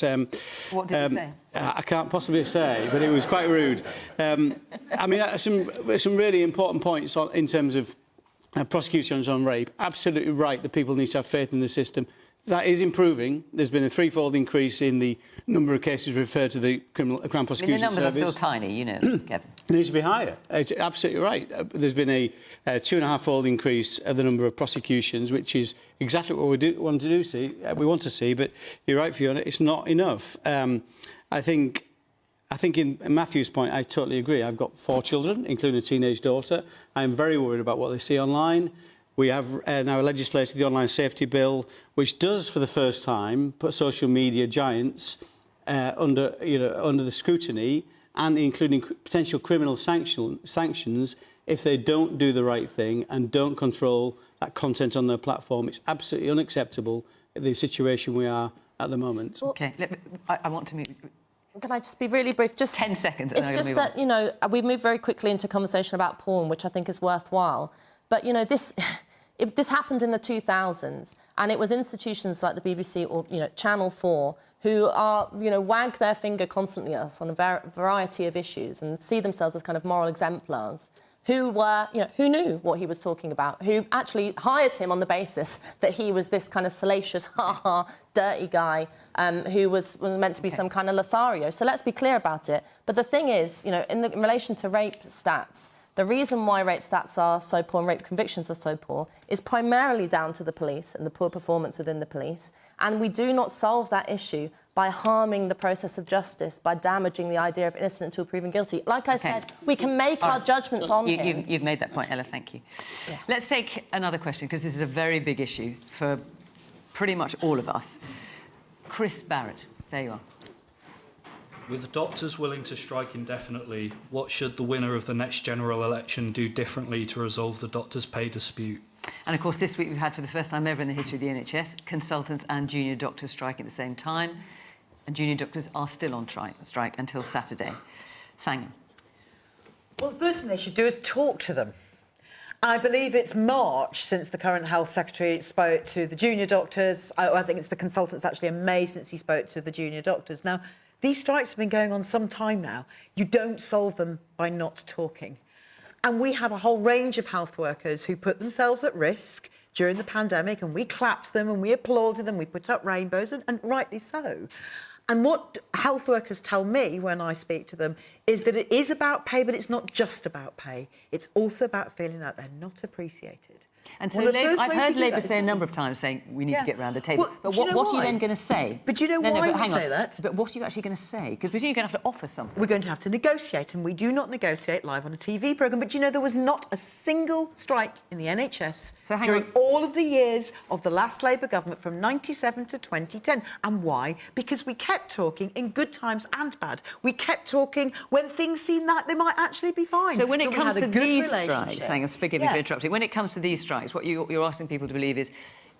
Speaker 1: what did he say?
Speaker 3: I can't possibly say, but it was quite rude. Some really important points in terms of prosecutions on rape. Absolutely right that people need to have faith in the system. That is improving. There's been a threefold increase in the number of cases referred to the Crown Prosecution Service.
Speaker 1: The numbers are still tiny, you know, Kevin.
Speaker 3: It needs to be higher. It's absolutely right. There's been a 2.5-fold increase of the number of prosecutions, which is exactly what we want to see, but you're right, Fiona, it's not enough. I think I think in Matthew's point, I totally agree. I've got 4 children, including a teenage daughter. I'm very worried about what they see online. We have now legislated the Online Safety Bill, which does, for the first time, put social media giants under the scrutiny, and including potential criminal sanctions if they don't do the right thing and don't control that content on their platform. It's absolutely unacceptable, the situation we are at the moment.
Speaker 1: OK, I want to move...
Speaker 9: Can I just be really brief? Just
Speaker 1: 10 seconds.
Speaker 9: It's just that, you know, we moved very quickly into conversation about porn, which I think is worthwhile. But, you know, this happened in the 2000s, and it was institutions like the BBC or, you know, Channel 4 who are, you know, wag their finger constantly at us on a variety of issues and see themselves as kind of moral exemplars, who were, you know, who knew what he was talking about, who actually hired him on the basis that he was this kind of salacious, dirty guy who was meant to be some kind of Lothario. So let's be clear about it. But the thing is, you know, in relation to rape stats, the reason why rape stats are so poor and rape convictions are so poor is primarily down to the police and the poor performance within the police. And we do not solve that issue by harming the process of justice, by damaging the idea of innocent until proven guilty. Like I said, we can make our judgments on him.
Speaker 1: You've made that point, Ella, thank you. Yeah. Let's take another question, because this is a very big issue for pretty much all of us. Chris Barrett, there you are.
Speaker 20: With doctors willing to strike indefinitely, what should the winner of the next general election do differently to resolve the doctors' pay dispute?
Speaker 1: And, of course, this week we've had, for the first time ever in the history of the NHS, consultants and junior doctors striking at the same time. And junior doctors are still on strike until Saturday. Thank you.
Speaker 14: Well, the first thing they should do is talk to them. I believe it's March since the current Health Secretary spoke to the junior doctors. I think it's the consultants, actually, in May since he spoke to the junior doctors. Now, these strikes have been going on some time now. You don't solve them by not talking. And we have a whole range of health workers who put themselves at risk during the pandemic, and we clapped them and we applauded them, we put up rainbows, and rightly so. And what health workers tell me when I speak to them is that it is about pay, but it's not just about pay. It's also about feeling that they're not appreciated.
Speaker 1: And so I've heard Labour say a number of times saying we need to get round the table.
Speaker 14: Well,
Speaker 1: but what are you then going to say?
Speaker 14: But do you know why we say that?
Speaker 1: But what are you actually going to say? Because presumably you're going to have to offer something.
Speaker 14: We're going to have to negotiate, and we do not negotiate live on a TV programme. But you know, there was not a single strike in the NHS during all of the years of the last Labour government from 97 to 2010. And why? Because we kept talking in good times and bad. We kept talking when things seemed like they might actually be fine.
Speaker 1: So when it comes to these strikes, forgive me for interrupting, when it comes to these strikes, what you're asking people to believe is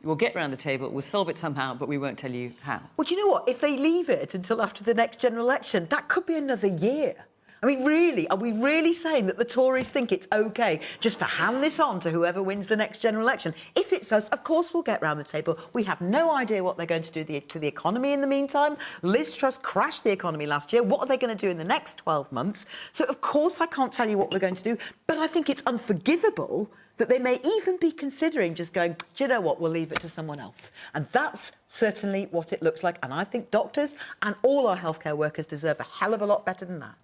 Speaker 1: we'll get round the table, we'll solve it somehow, but we won't tell you how.
Speaker 14: Well, do you know what? If they leave it until after the next general election, that could be another year. I mean, really, are we really saying that the Tories think it's OK just to hand this on to whoever wins the next general election? If it's us, of course we'll get round the table. We have no idea what they're going to do to the economy in the meantime. Liz Truss crashed the economy last year. What are they going to do in the next 12 months? So, of course, I can't tell you what we're going to do, but I think it's unforgivable that they may even be considering just going, do you know what, we'll leave it to someone else. And that's certainly what it looks like. And I think doctors and all our healthcare workers deserve a hell of a lot better than that.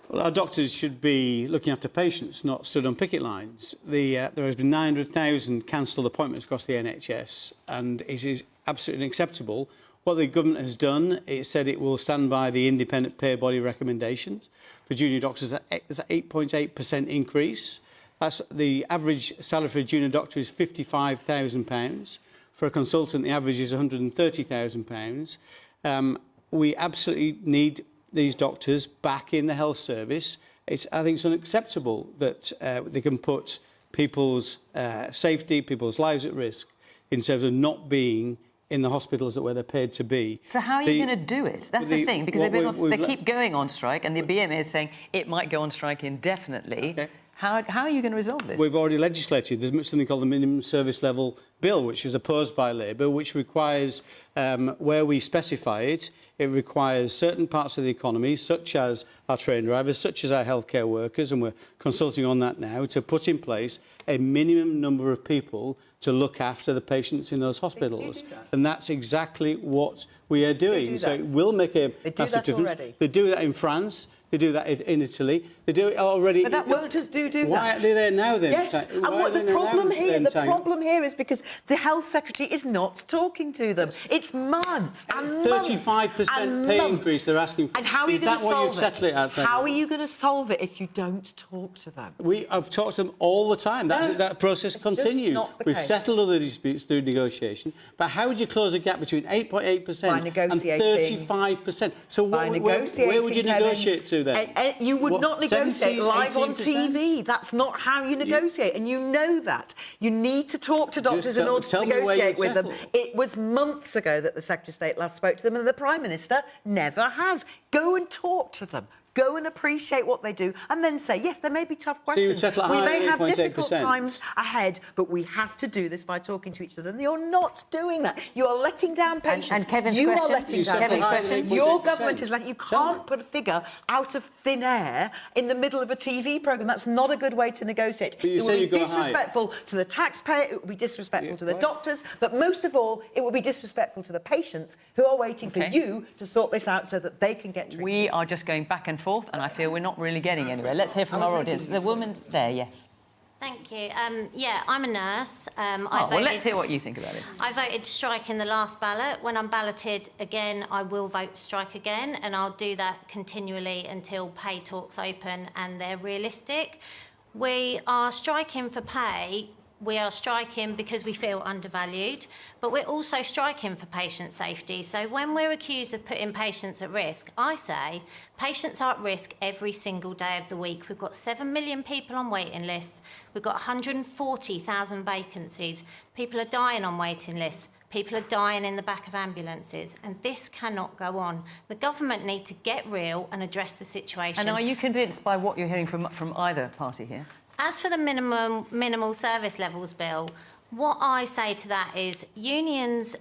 Speaker 3: Well, our doctors should be looking after patients, not stood on picket lines. There has been 900,000 cancelled appointments across the NHS, and it is absolutely unacceptable. What the government has done, it said it will stand by the independent pay body recommendations. For junior doctors, there's an 8.8% increase. That's the average salary for a junior doctor is £55,000. For a consultant, the average is £130,000. We absolutely need these doctors back in the health service. I think it's unacceptable that they can put people's safety, people's lives at risk in terms of not being in the hospitals where they're paid to be.
Speaker 1: So how are you going to do it? That's the thing, because they keep going on strike, and the BMA is saying it might go on strike indefinitely. Okay. How are you going to resolve this?
Speaker 3: We've already legislated. There's something called the Minimum Service Level Bill, which is opposed by Labour, which requires, where we specify it, it requires certain parts of the economy, such as our train drivers, such as our healthcare workers, and we're consulting on that now, to put in place a minimum number of people to look after the patients in those hospitals. And that's exactly what we are doing. So it will make a massive difference. They do that in France. They do that in Italy. They do it already.
Speaker 14: But doctors do that.
Speaker 3: Why are they there now then?
Speaker 14: Yes, and what the problem here is because the health secretary is not talking to them. It's months and
Speaker 3: 35% pay increase they're asking for.
Speaker 14: And how are you
Speaker 3: is
Speaker 14: going
Speaker 3: that
Speaker 14: to
Speaker 3: what
Speaker 14: solve
Speaker 3: you'd settle it at?
Speaker 14: How are you going to solve it if you don't talk to them?
Speaker 3: I've talked to them all the time. That process continues. We've settled other disputes through negotiation. But how would you close a gap between 8.8% and 35%? So where would you negotiate to then?
Speaker 14: You would not negotiate live on TV. That's not how you negotiate, and you know that. You need to talk to doctors in order to negotiate with them. It was months ago that the Secretary of State last spoke to them, and the Prime Minister never has. Go and talk to them. Go and appreciate what they do, and then say, yes, there may be tough questions. We may have difficult times ahead, but we have to do this by talking to each other. And you're not doing that. You are letting down patients.
Speaker 1: And Kevin's
Speaker 14: you
Speaker 1: question?
Speaker 14: Are letting down
Speaker 1: Kevin's
Speaker 14: patients.
Speaker 1: question?
Speaker 14: Your government is letting... You can't put a figure out of thin air in the middle of a TV programme. That's not a good way to negotiate.
Speaker 3: But you
Speaker 14: it would be disrespectful to the taxpayer, it would be disrespectful to the doctors, but most of all, it would be disrespectful to the patients who are waiting for you to sort this out so that they can get treated.
Speaker 1: We are just going back and forth, and I feel we're not really getting anywhere. Let's hear from our audience. The woman there, yes.
Speaker 21: Thank you. Yeah, I'm a nurse.
Speaker 1: Well, let's hear what you think about it.
Speaker 21: I voted strike in the last ballot. When I'm balloted again, I will vote strike again, and I'll do that continually until pay talks open and they're realistic. We are striking for pay. We are striking because we feel undervalued, but we're also striking for patient safety. So when we're accused of putting patients at risk, I say patients are at risk every single day of the week. We've got 7 million people on waiting lists. We've got 140,000 vacancies. People are dying on waiting lists. People are dying in the back of ambulances, and this cannot go on. The government need to get real and address the situation.
Speaker 1: And are you convinced by what you're hearing from either party here?
Speaker 21: As for the minimal service levels bill, what I say to that is unions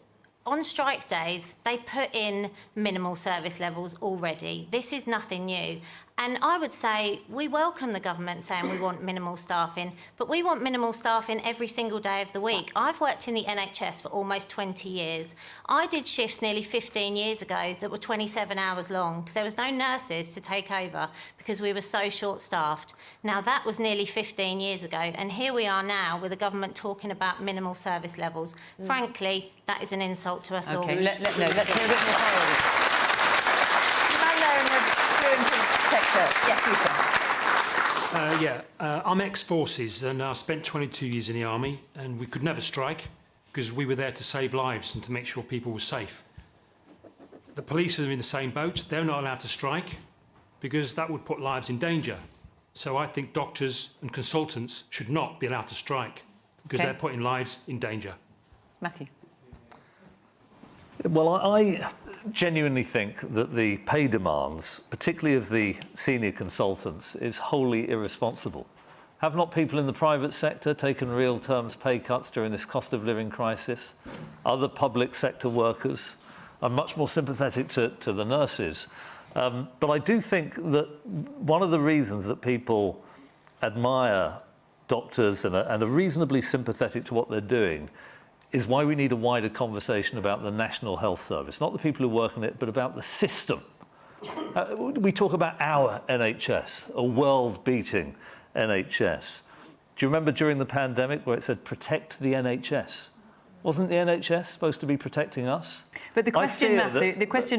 Speaker 21: on strike days, they put in minimal service levels already. This is nothing new. And I would say we welcome the government saying we want minimal staffing, but we want minimal staffing every single day of the week. I've worked in the NHS for almost 20 years. I did shifts nearly 15 years ago that were 27 hours long because there was no nurses to take over because we were so short-staffed. Now, that was nearly 15 years ago, and here we are now with the government talking about minimal service levels. Frankly, that is an insult to us all.
Speaker 1: OK, let's hear a bit more from
Speaker 22: I'm ex-forces and I spent 22 years in the army, and we could never strike because we were there to save lives and to make sure people were safe. The police are in the same boat. They're not allowed to strike because that would put lives in danger. So I think doctors and consultants should not be allowed to strike because they're putting lives in danger.
Speaker 1: Matthew.
Speaker 4: Well, I genuinely think that the pay demands, particularly of the senior consultants, is wholly irresponsible. Have not people in the private sector taken real terms pay cuts during this cost of living crisis? Other public sector workers? I'm much more sympathetic to the nurses. But I do think that one of the reasons that people admire doctors and are reasonably sympathetic to what they're doing is why we need a wider conversation about the National Health Service, not the people who work in it, but about the system. We talk about our NHS, a world-beating NHS. Do you remember during the pandemic where it said, protect the NHS? Wasn't the NHS supposed to be protecting us?
Speaker 1: But the question,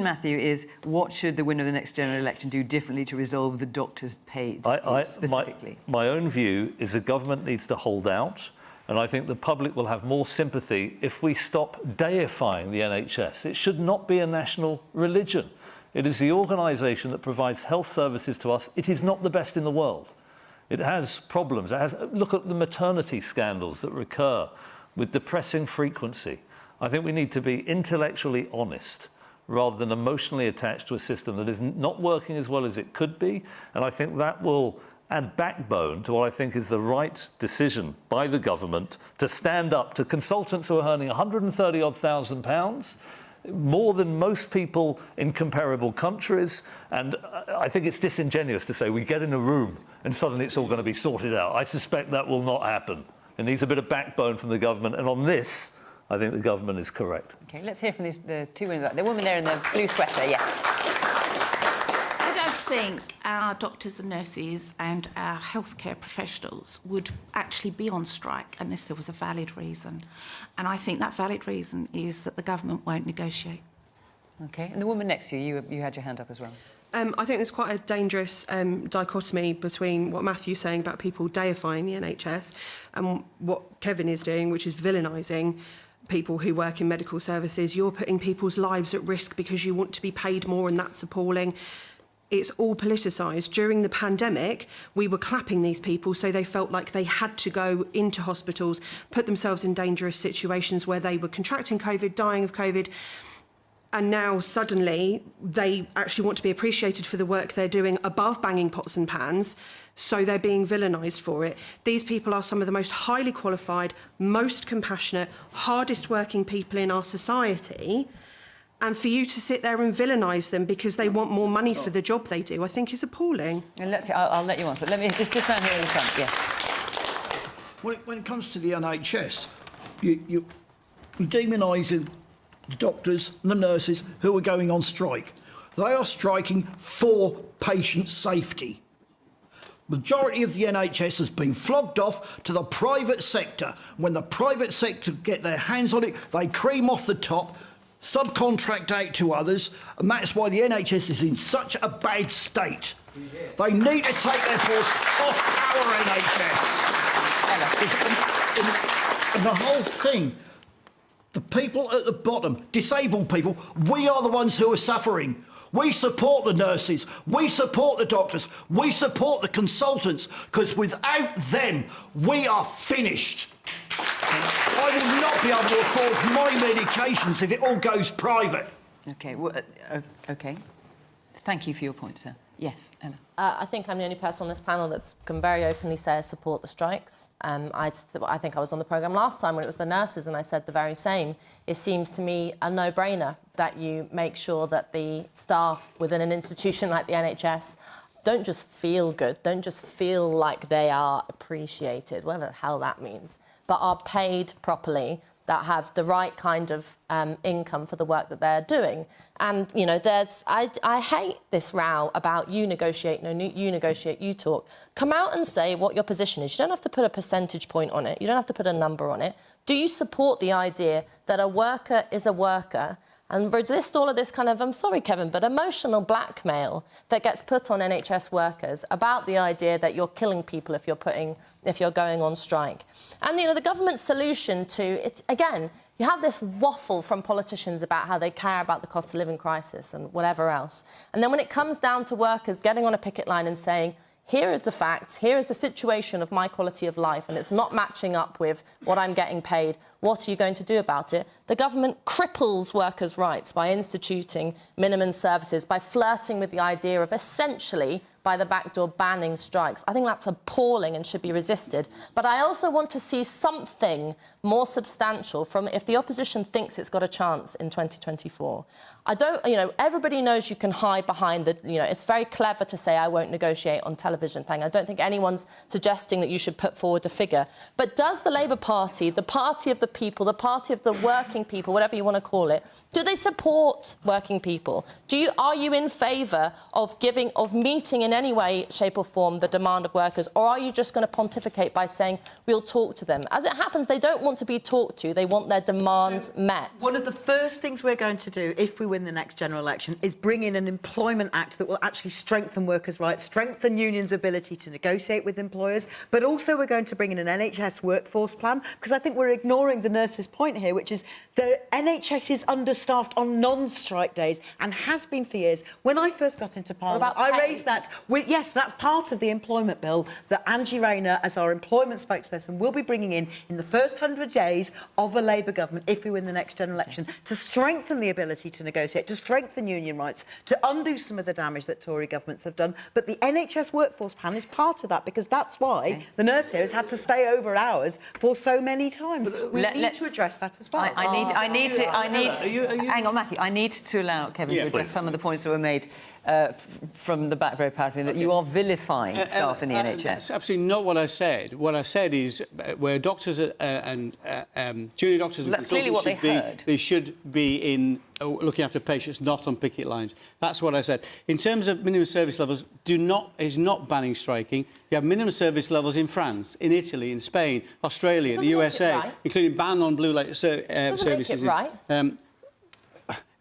Speaker 1: Matthew, is what should the winner of the next general election do differently to resolve the doctors' pay specifically?
Speaker 4: My own view is the government needs to hold out. And I think the public will have more sympathy if we stop deifying the NHS. It should not be a national religion. It is the organisation that provides health services to us. It is not the best in the world. It has problems. Look at the maternity scandals that recur with depressing frequency. I think we need to be intellectually honest rather than emotionally attached to a system that is not working as well as it could be. And I think that will add backbone to what I think is the right decision by the government to stand up to consultants who are earning £130,000, more than most people in comparable countries. And I think it's disingenuous to say we get in a room and suddenly it's all going to be sorted out. I suspect that will not happen. It needs a bit of backbone from the government. And on this, I think the government is correct.
Speaker 1: OK, let's hear from the two women. The woman there in the blue sweater, yeah.
Speaker 23: I don't
Speaker 2: think our doctors and nurses and our healthcare professionals would actually be on strike unless there was a valid reason. And I think that valid reason is that the government won't negotiate.
Speaker 1: OK. And the woman next to you, you had your hand up as well.
Speaker 5: I think there's quite a dangerous dichotomy between what Matthew's saying about people deifying the NHS and what Kevin is doing, which is villainising people who work in medical services. You're putting people's lives at risk because you want to be paid more, and that's appalling. It's all politicised. During the pandemic, we were clapping these people so they felt like they had to go into hospitals, put themselves in dangerous situations where they were contracting COVID, dying of COVID. And now suddenly they actually want to be appreciated for the work they're doing above banging pots and pans, so they're being villainised for it. These people are some of the most highly qualified, most compassionate, hardest working people in our society. And for you to sit there and villainise them because they want more money for the job they do, I think is appalling.
Speaker 1: And let's see, I'll let you answer. Let me, this man here in the front, yes.
Speaker 23: When it comes to the NHS, you're demonising the doctors and the nurses who are going on strike. They are striking for patient safety. Majority of the NHS has been flogged off to the private sector. When the private sector get their hands on it, they cream off the top, subcontract out to others, and that's why the NHS is in such a bad state. They need to take their force off our NHS. And the whole thing, the people at the bottom, disabled people, we are the ones who are suffering. We support the nurses, we support the doctors, we support the consultants, because without them, we are finished. I will not be able to afford my medications if it all goes private.
Speaker 1: OK, well, OK. Thank you for your point, sir. Yes, Ella.
Speaker 9: I think I'm the only person on this panel that can very openly say I support the strikes. I think I was on the programme last time when it was the nurses and I said the very same. It seems to me a no-brainer that you make sure that the staff within an institution like the NHS don't just feel good, don't just feel like they are appreciated, whatever the hell that means, but are paid properly, that have the right kind of income for the work that they're doing. And, you know, I hate this row about you negotiate, no, you negotiate, you talk. Come out and say what your position is. You don't have to put a percentage point on it. You don't have to put a number on it. Do you support the idea that a worker is a worker and resist all of this kind of, I'm sorry, Kevin, but emotional blackmail that gets put on NHS workers about the idea that you're killing people if you're going on strike? And, you know, the government's solution to it, again, you have this waffle from politicians about how they care about the cost of living crisis and whatever else. And then when it comes down to workers getting on a picket line and saying, here are the facts, here is the situation of my quality of life, and it's not matching up with what I'm getting paid, what are you going to do about it? The government cripples workers' rights by instituting minimum services, by flirting with the idea of essentially, by the back door, banning strikes. I think that's appalling and should be resisted. But I also want to see something more substantial from if the opposition thinks it's got a chance in 2024. I don't, you know, everybody knows you can hide behind the, you know, it's very clever to say I won't negotiate on television thing. I don't think anyone's suggesting that you should put forward a figure. But does the Labour Party, the party of the people, the party of the working people, whatever you want to call it, do they support working people? Are you in favour of meeting in any way, shape or form the demand of workers, or are you just going to pontificate by saying we'll talk to them? As it happens, they don't want to be talked to, they want their demands met.
Speaker 14: One of the first things we're going to do if we win the next general election is bring in an employment act that will actually strengthen workers' rights, strengthen unions' ability to negotiate with employers, but also we're going to bring in an NHS workforce plan, because I think we're ignoring the nurse's point here, which is the NHS is understaffed on non-strike days and has been for years. When I first got into Parliament, I raised that. Yes, that's part of the employment bill that Angie Rayner, as our employment spokesperson, will be bringing in the first 100 days of a Labour government if we win the next general election, to strengthen the ability to negotiate, to strengthen union rights, to undo some of the damage that Tory governments have done. But the NHS workforce plan is part of that, because that's why the nurse here has had to stay over hours for so many times. We need to address that as well.
Speaker 1: Hang on, Matthew. I need to allow Kevin to address some of the points that were made. from the back very powerfully, that you are vilifying staff in the NHS.
Speaker 3: That's absolutely not what I said. What I said is where doctors and junior doctors and
Speaker 1: That's clearly what
Speaker 3: they should be in looking after patients, not on picket lines. That's what I said. In terms of minimum service levels, is not banning striking. You have minimum service levels in France, in Italy, in Spain, Australia, the USA,
Speaker 9: right.
Speaker 3: including ban on blue light services.
Speaker 9: Make it right.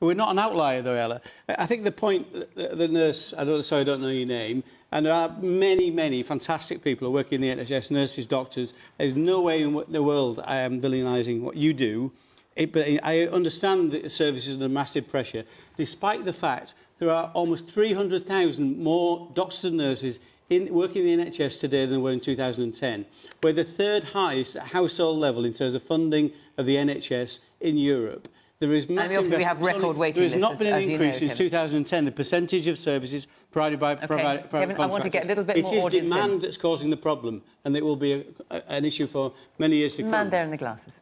Speaker 3: We're not an outlier, though, Ella. I think the point, the nurse, I don't know your name, and there are many, many fantastic people who work in the NHS, nurses, doctors. There's no way in the world I am villainising what you do. But I understand that the service is under massive pressure, despite the fact there are almost 300,000 more doctors and nurses working in the NHS today than there were in 2010. We're the third highest at household level in terms of funding of the NHS in Europe. There is massive
Speaker 1: we have record waiting lists.
Speaker 3: There has not been an
Speaker 1: as
Speaker 3: increase
Speaker 1: you know,
Speaker 3: since 2010. The percentage of services provided by private
Speaker 1: Kevin, I want to get a little bit more
Speaker 3: audience. It is
Speaker 1: audience
Speaker 3: demand that's causing the problem, and it will be an issue for many years to come.
Speaker 1: Man there in the glasses.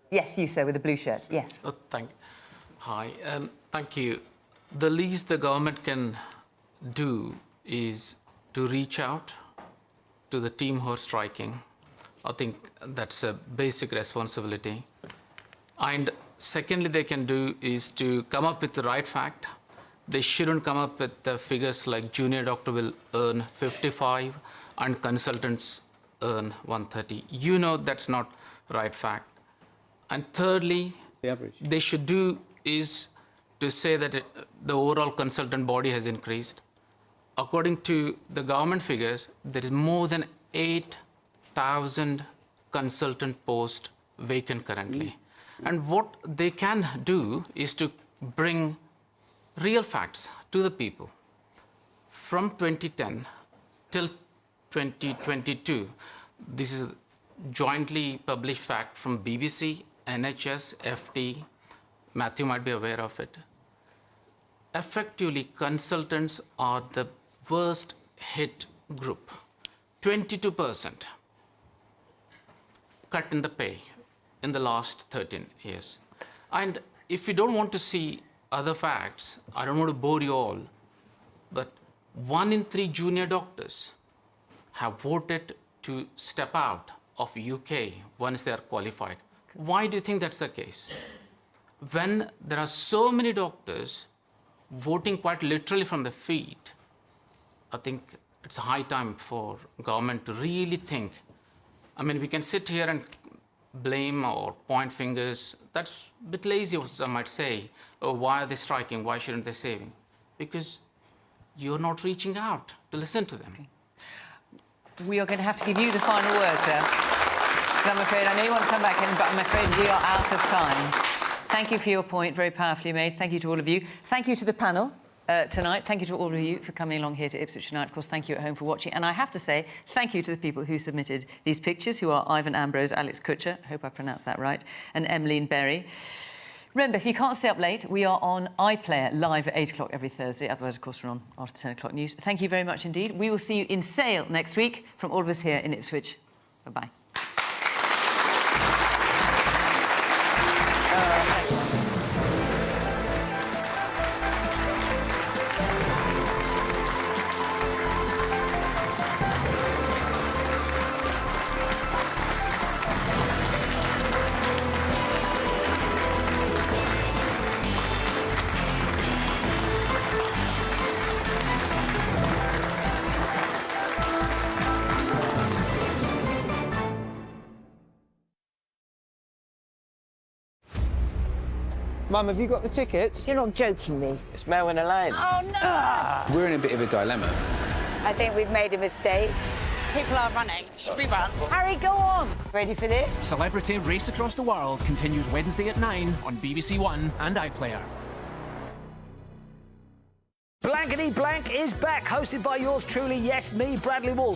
Speaker 1: Yes, you, sir, with the blue shirt. Yes.
Speaker 6: Hi. Thank you. The least the government can do is to reach out to the team who are striking. I think that's a basic responsibility. And secondly, they can do is to come up with the right fact. They shouldn't come up with the figures like junior doctor will earn 55 and consultants earn 130. You know that's not right fact. And thirdly,
Speaker 3: the average
Speaker 6: they should do is to say that the overall consultant body has increased. According to the government figures, there is more than 8,000 consultant posts vacant currently. And what they can do is to bring real facts to the people. From 2010 till 2022, this is a jointly published fact from BBC, NHS, FT, Matthew might be aware of it. Effectively, consultants are the worst hit group. 22% cut in the pay in the last 13 years. And if you don't want to see other facts, I don't want to bore you all, but 1 in 3 junior doctors have voted to step out of UK once they are qualified. Why do you think that's the case? When there are so many doctors voting quite literally from the feet, I think it's high time for government to really think. I mean, we can sit here and blame or point fingers. That's a bit lazy, I might say. Oh, why are they striking? Why shouldn't they saving? Because you're not reaching out to listen to them.
Speaker 1: Okay. We are going to have to give you the final word, sir. I'm afraid, I know you want to come back in, but I'm afraid we are out of time. Thank you for your point, very powerfully made. Thank you to all of you. Thank you to the panel tonight. Thank you to all of you for coming along here to Ipswich tonight. Of course, thank you at home for watching. And I have to say, thank you to the people who submitted these pictures, who are Ivan Ambrose, Alex Kutcher, I hope I pronounced that right, and Emmeline Berry. Remember, if you can't stay up late, we are on iPlayer live at 8 o'clock every Thursday. Otherwise, of course, we're on after 10 o'clock news. Thank you very much indeed. We will see you in Sale next week from all of us here in Ipswich. Bye-bye.
Speaker 7: Mum, have you got the tickets? You're not joking me. It's Melwyn Lane.
Speaker 8: Oh, no!
Speaker 7: We're in a bit of a dilemma.
Speaker 8: I think we've made a mistake. People are running. Should we run? Harry, go on! Ready for this?
Speaker 24: Celebrity Race Across the World continues Wednesday at 9 on BBC One and iPlayer.
Speaker 25: Blankety Blank is back, hosted by yours truly, yes, me, Bradley Walsh.